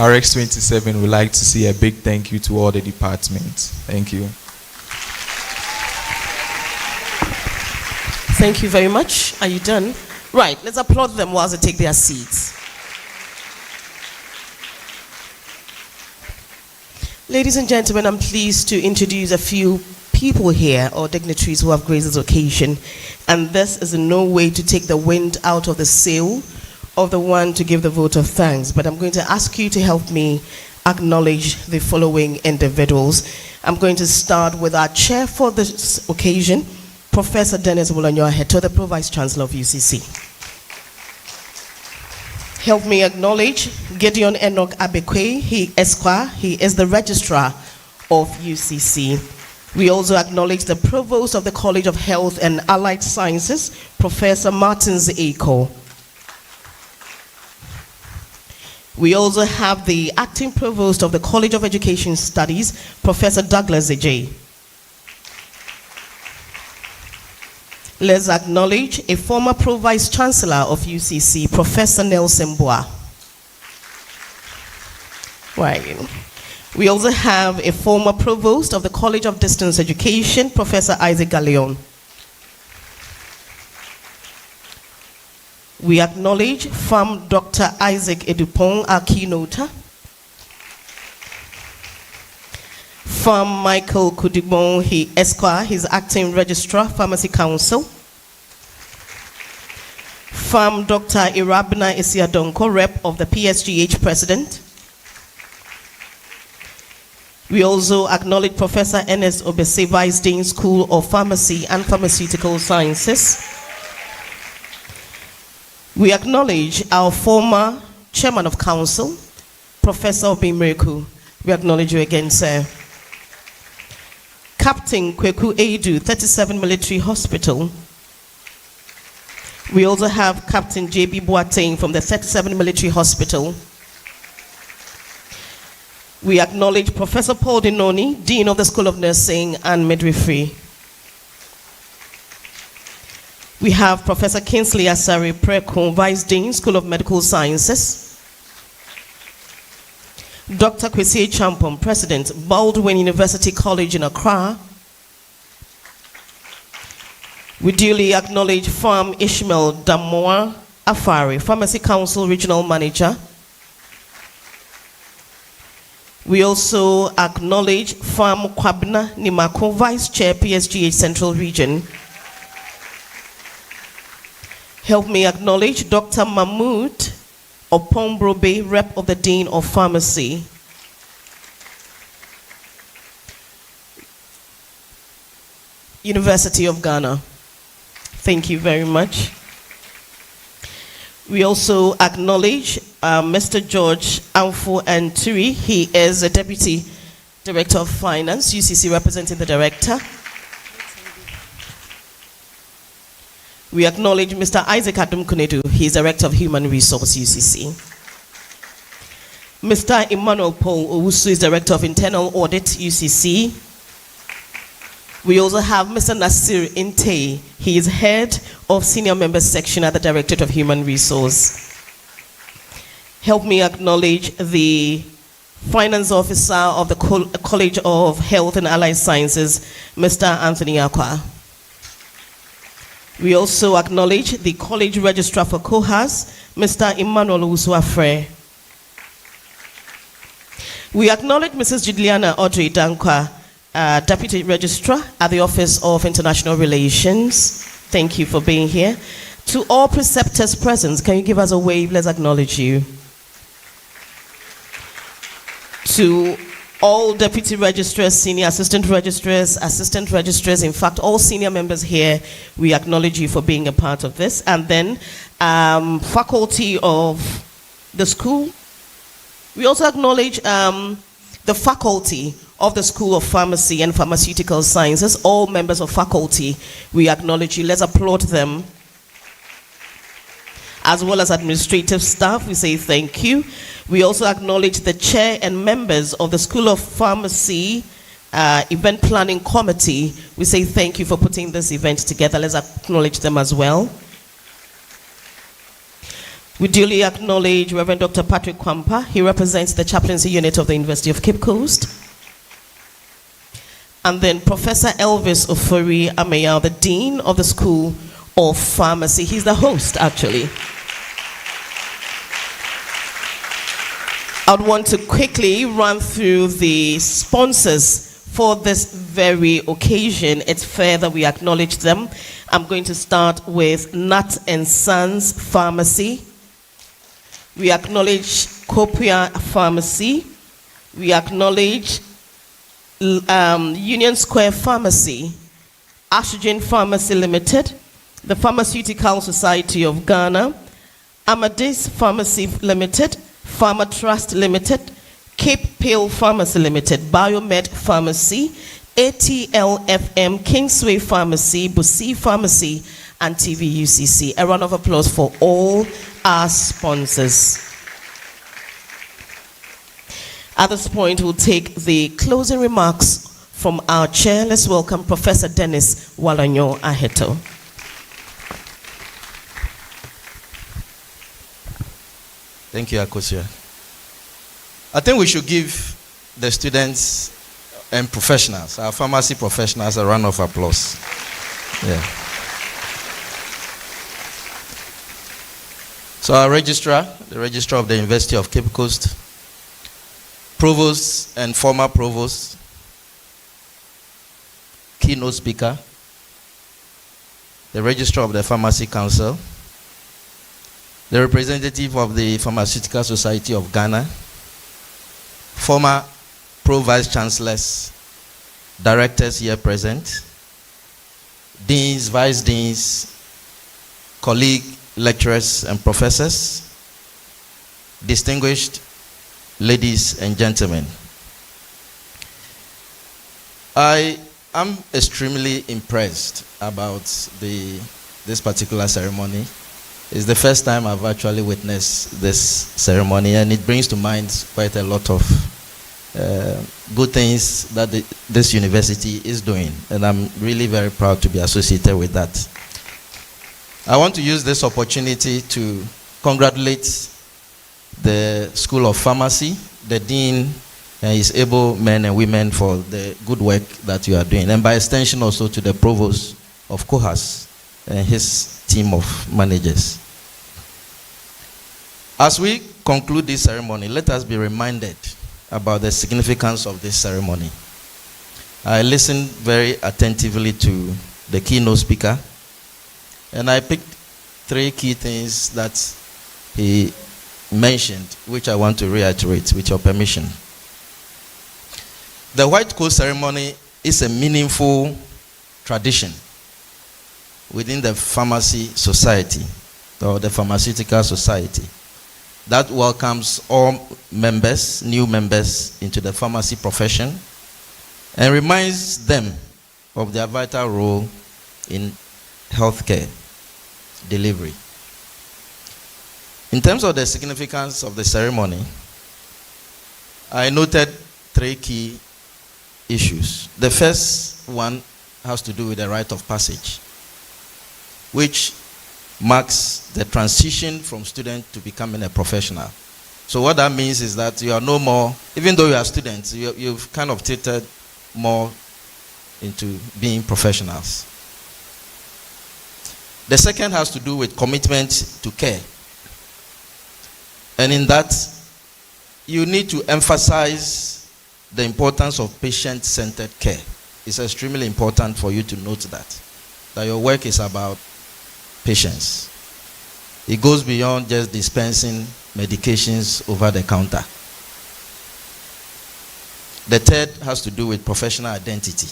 RX27 would like to say a big thank you to all the departments. Thank you.
Thank you very much. Are you done? Right, let's applaud them whilst they take their seats. Ladies and gentlemen, I'm pleased to introduce a few people here, or dignitaries who have graced this occasion. And this is in no way to take the wind out of the sail of the one to give the vote of thanks, but I'm going to ask you to help me acknowledge the following individuals. I'm going to start with our chair for this occasion, Professor Dennis Mulanyo-Aheto, the Pro Vice Chancellor of UCC. Help me acknowledge Gideon Enoch Abekwe, he Esquire, he is the Registrar of UCC. We also acknowledge the Provost of the College of Health and Allied Sciences, Professor Martins Eko. We also have the Acting Provost of the College of Education Studies, Professor Douglas Ejay. Let's acknowledge a former Pro Vice Chancellor of UCC, Professor Nelson Boa. Right. We also have a former Provost of the College of Distance Education, Professor Isaac Galeon. We acknowledge Farm Dr. Isaac Edupong, our keynoter. Farm Michael Kudigbon, he Esquire, he's Acting Registrar, Pharmacy Council. Farm Dr. Irabna Isiadonko, rep of the PSGH president. We also acknowledge Professor Ernest Obese, Vice Dean, School of Pharmacy and Pharmaceutical Sciences. We acknowledge our former Chairman of Council, Professor Obimreku. We acknowledge you again, sir. Captain Kweku Edu, 37 Military Hospital. We also have Captain J.B. Boateng from the 37 Military Hospital. We acknowledge Professor Paul Dinoni, Dean of the School of Nursing and Midwifery. We have Professor Kingsley Asari Preko, Vice Dean, School of Medical Sciences. Dr. Kwesi Champon, President, Baldwin University College in Accra. We duly acknowledge Farm Ishmael Damoa Afari, Pharmacy Council Regional Manager. We also acknowledge Farm Kwabna Nimako, Vice Chair, PSGH Central Region. Help me acknowledge Dr. Mahmoud Opombrobe, Rep of the Dean of Pharmacy. University of Ghana. Thank you very much. We also acknowledge Mr. George Amfu Anturi. He is a Deputy Director of Finance, UCC, representing the Director. We acknowledge Mr. Isaac Adum Kunedu. He is Director of Human Resource, UCC. Mr. Emmanuel Paul Owusu is Director of Internal Audit, UCC. We also have Mr. Nasir Inte. He is Head of Senior Members Section at the Directorate of Human Resource. Help me acknowledge the Finance Officer of the College of Health and Allied Sciences, Mr. Anthony Akwa. We also acknowledge the College Registrar for COHAS, Mr. Emmanuel Usuafre. We acknowledge Mrs. Juliana Audrey Dankwa, Deputy Registrar at the Office of International Relations. Thank you for being here. To all preceptors present, can you give us a wave? Let's acknowledge you. To all Deputy Registrars, Senior Assistant Registrars, in fact, all senior members here, we acknowledge you for being a part of this. And then faculty of the school. We also acknowledge the faculty of the School of Pharmacy and Pharmaceutical Sciences, all members of faculty, we acknowledge you. Let's applaud them. As well as administrative staff, we say thank you. We also acknowledge the chair and members of the School of Pharmacy Event Planning Committee. We say thank you for putting this event together. Let's acknowledge them as well. We duly acknowledge Reverend Dr. Patrick Kwampa. He represents the chaplaincy unit of the University of Cape Coast. And then Professor Elvis Ofori Ameya, the Dean of the School of Pharmacy. He's the host, actually. I would want to quickly run through the sponsors for this very occasion. It's fair that we acknowledge them. I'm going to start with Nat & Sons Pharmacy. We acknowledge Copia Pharmacy. We acknowledge Union Square Pharmacy, Astrogen Pharmacy Limited, the Pharmaceutical Society of Ghana, Amadeus Pharmacy Limited, Pharma Trust Limited, Cape Pale Pharmacy Limited, Biomed Pharmacy, ATLFM, Kingsway Pharmacy, Busi Pharmacy, and TVUCC. A round of applause for all our sponsors. At this point, we'll take the closing remarks from our chair. Let's welcome Professor Dennis Walanyo Aheto.
Thank you, Akosia. I think we should give the students and professionals, our pharmacy professionals, a round of applause. Yeah. So our registrar, the registrar of the University of Cape Coast, provost and former provost, keynote speaker, the registrar of the Pharmacy Council, the representative of the Pharmaceutical Society of Ghana, former Pro-Vice Chancellors, directors here present, deans, vice deans, colleague lecturers and professors, distinguished ladies and gentlemen. I am extremely impressed about this particular ceremony. It's the first time I've actually witnessed this ceremony, and it brings to mind quite a lot of good things that this university is doing, and I'm really very proud to be associated with that. I want to use this opportunity to congratulate the School of Pharmacy, the Dean, and his able men and women for the good work that you are doing, and by extension also to the Provost of COHAS and his team of managers. As we conclude this ceremony, let us be reminded about the significance of this ceremony. I listened very attentively to the keynote speaker, and I picked 3 key things that he mentioned, which I want to reiterate with your permission. The White Coat ceremony is a meaningful tradition within the pharmacy society, or the pharmaceutical society, that welcomes all members, new members, into the pharmacy profession and reminds them of their vital role in healthcare delivery. In terms of the significance of the ceremony, I noted 3 key issues. The first one has to do with the rite of passage, which marks the transition from student to becoming a professional. So what that means is that you are no more, even though you are students, you've kind of tilted more into being professionals. The second has to do with commitment to care. And in that, you need to emphasize the importance of patient-centered care. It's extremely important for you to note that your work is about patients. It goes beyond just dispensing medications over the counter. The third has to do with professional identity.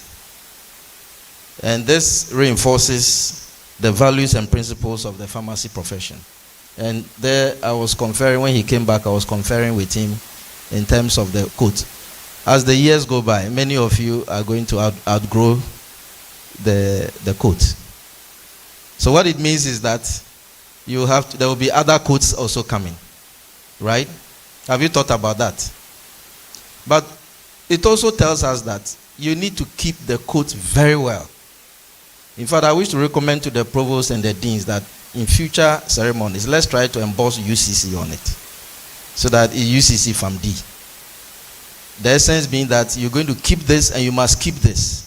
And this reinforces the values and principles of the pharmacy profession. And there I was conferring, when he came back, I was conferring with him in terms of the quote. As the years go by, many of you are going to outgrow the quote. So what it means is that there will be other quotes also coming, right? Have you thought about that? But it also tells us that you need to keep the quote very well. In fact, I wish to recommend to the provost and the deans that in future ceremonies, let's try to emboss UCC on it, so that it's UCC from D. The essence being that you're going to keep this and you must keep this,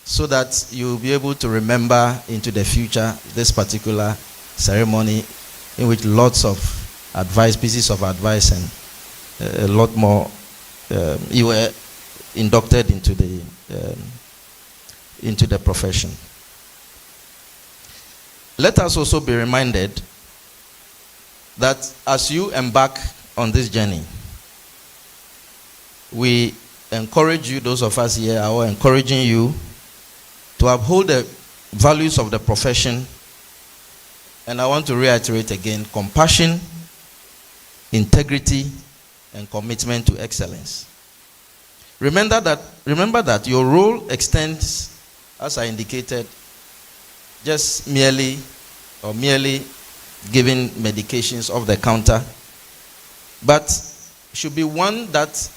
so that you'll be able to remember into the future this particular ceremony in which lots of advice, pieces of advice, and a lot more, you were inducted into the profession. Let us also be reminded that as you embark on this journey, we encourage you, those of us here are encouraging you to uphold the values of the profession. And I want to reiterate again, compassion, integrity, and commitment to excellence. Remember that your role extends, as I indicated, just merely giving medications off the counter, but should be one that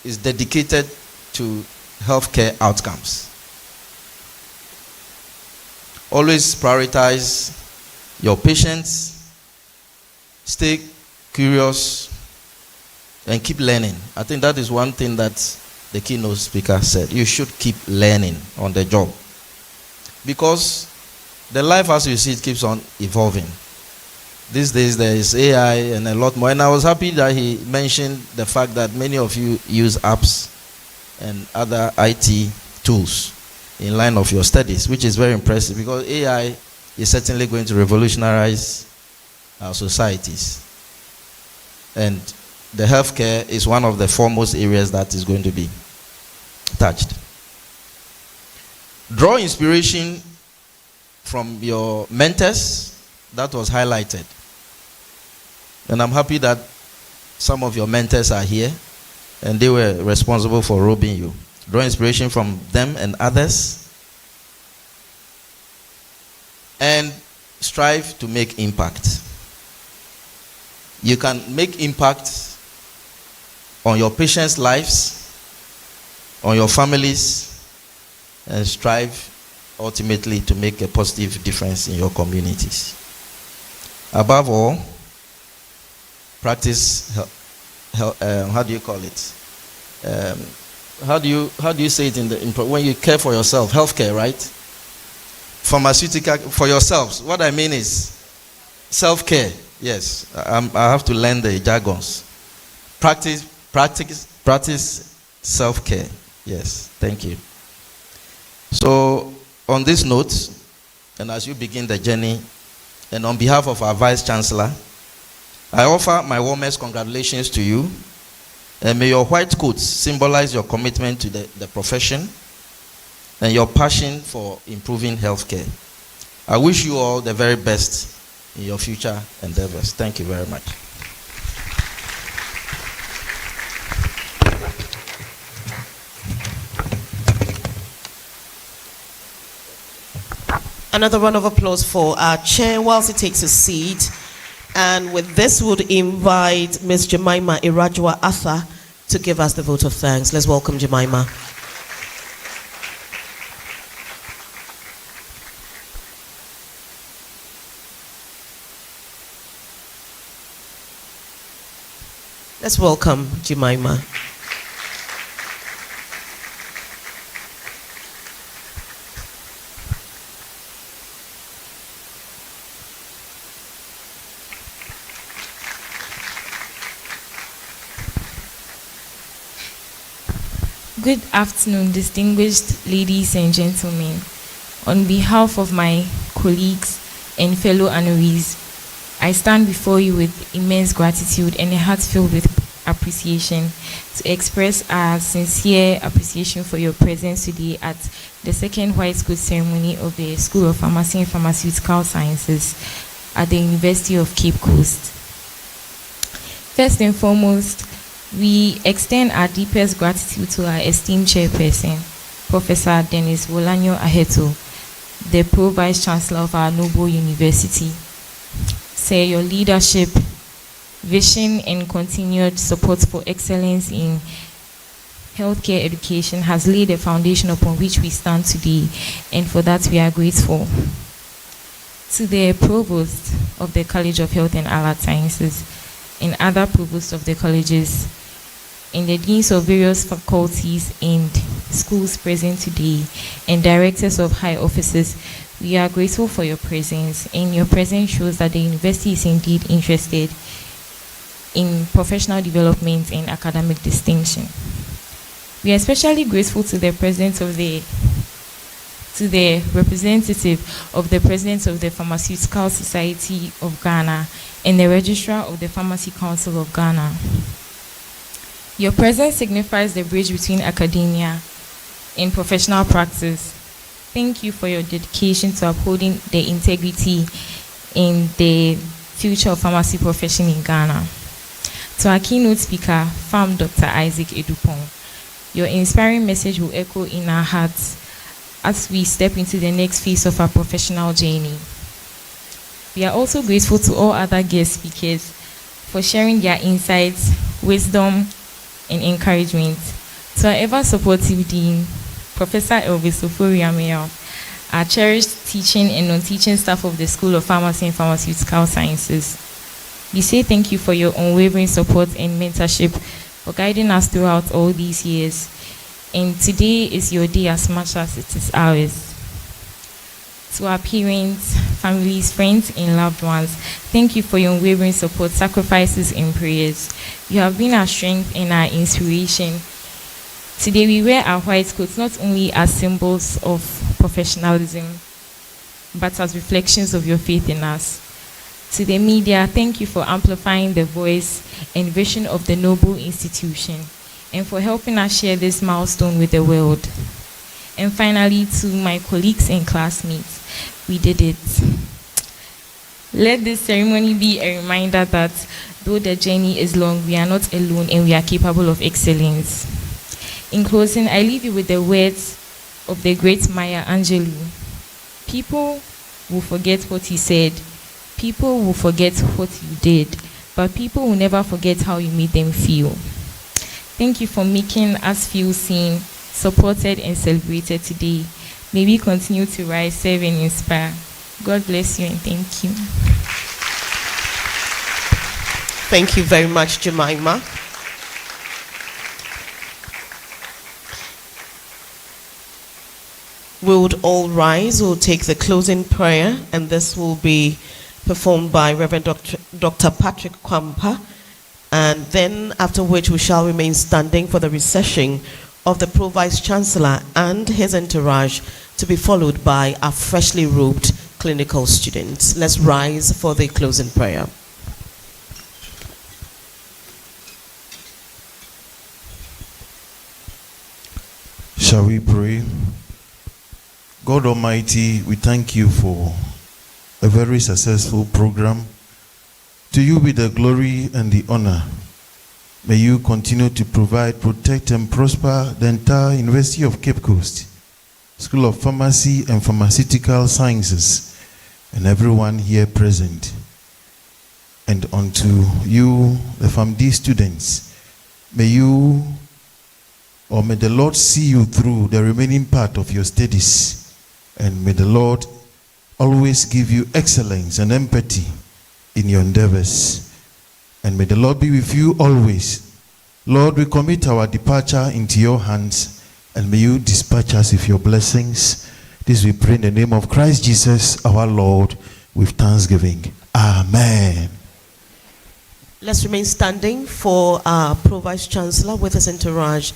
is dedicated to healthcare outcomes. Always prioritize your patients, stay curious, and keep learning. I think that is one thing that the keynote speaker said. You should keep learning on the job, because the life as you see it keeps on evolving. These days there is AI and a lot more. And I was happy that he mentioned the fact that many of you use apps and other IT tools in line of your studies, which is very impressive, because AI is certainly going to revolutionize our societies. And the healthcare is one of the foremost areas that is going to be touched. Draw inspiration from your mentors that was highlighted. And I'm happy that some of your mentors are here and they were responsible for robing you. Draw inspiration from them and others. And strive to make impact. You can make impact on your patients' lives, on your families, and strive ultimately to make a positive difference in your communities. Above all, practice, how do you call it? How do you say it when you care for yourself? Healthcare, right? Pharmaceutical, for yourselves. What I mean is self-care. Yes, I have to learn the jargons. Practice self-care. Yes, thank you. So, on this note, and as you begin the journey, and on behalf of our Vice Chancellor, I offer my warmest congratulations to you. And may your white coats symbolize your commitment to the profession and your passion for improving healthcare. I wish you all the very best in your future endeavors. Thank you very much.
Another round of applause for our chair whilst he takes a seat. And with this, would invite Ms. Jemima Irajua Arthur to give us the vote of thanks. Let's welcome Jemima. Let's welcome Jemima.
Good afternoon, distinguished ladies and gentlemen. On behalf of my colleagues and fellow honorees, I stand before you with immense gratitude and a heart filled with appreciation to express our sincere appreciation for your presence today at the second White Coat ceremony of the School of Pharmacy and Pharmaceutical Sciences at the University of Cape Coast. First and foremost, we extend our deepest gratitude to our esteemed chairperson, Professor Dennis Wolanyo Aheto, the Pro-Vice Chancellor of our noble university. Sir, your leadership, vision, and continued support for excellence in healthcare education has laid a foundation upon which we stand today, and for that we are grateful. To the Provost of the College of Health and Allied Sciences, and other provosts of the colleges, and the deans of various faculties and schools present today, and directors of high offices, we are grateful for your presence, and your presence shows that the university is indeed interested in professional development and academic distinction. We are especially grateful to the representative of the President of the Pharmaceutical Society of Ghana and the Registrar of the Pharmacy Council of Ghana. Your presence signifies the bridge between academia and professional practice. Thank you for your dedication to upholding the integrity in the future of pharmacy profession in Ghana. To our keynote speaker, Farm Dr. Isaac Edupong, your inspiring message will echo in our hearts as we step into the next phase of our professional journey. We are also grateful to all other guest speakers for sharing their insights, wisdom, and encouragement. To our ever-supportive Dean, Professor Elvis Oforiameya, our cherished teaching and non-teaching staff of the School of Pharmacy and Pharmaceutical Sciences, we say thank you for your unwavering support and mentorship, for guiding us throughout all these years. And today is your day as much as it is ours. To our parents, families, friends, and loved ones, thank you for your unwavering support, sacrifices, and prayers. You have been our strength and our inspiration. Today we wear our white coats not only as symbols of professionalism, but as reflections of your faith in us. To the media, thank you for amplifying the voice and vision of the noble institution and for helping us share this milestone with the world. And finally, to my colleagues and classmates, we did it. Let this ceremony be a reminder that though the journey is long, we are not alone and we are capable of excellence. In closing, I leave you with the words of the great Maya Angelou. People will forget what he said. People will forget what you did, but people will never forget how you made them feel. Thank you for making us feel seen, supported, and celebrated today. May we continue to rise, serve, and inspire. God bless you and thank you.
Thank you very much, Jemima. We would all rise. We'll take the closing prayer, and this will be performed by Reverend Dr. Patrick Kwampa, and then after which we shall remain standing for the recession of the Pro-Vice Chancellor and his entourage, to be followed by our freshly robed clinical students. Let's rise for the closing prayer.
Shall we pray? God Almighty, we thank you for a very successful program. To you be the glory and the honor. May you continue to provide, protect, and prosper the entire University of Cape Coast, School of Pharmacy and Pharmaceutical Sciences, and everyone here present. And unto you, the PharmD students, may the Lord see you through the remaining part of your studies. And may the Lord always give you excellence and empathy in your endeavors. And may the Lord be with you always. Lord, we commit our departure into your hands, and may you dispatch us with your blessings. This we pray in the name of Christ Jesus, our Lord, with thanksgiving. Amen.
Let's remain standing for our Pro-Vice Chancellor with his entourage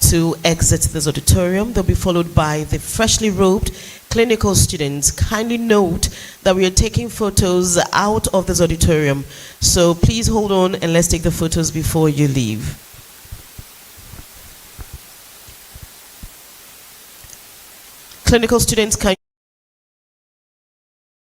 to exit this auditorium. They'll be followed by the freshly robed clinical students. Kindly note that we are taking photos out of this auditorium, so please hold on and let's take the photos before you leave. Clinical students, can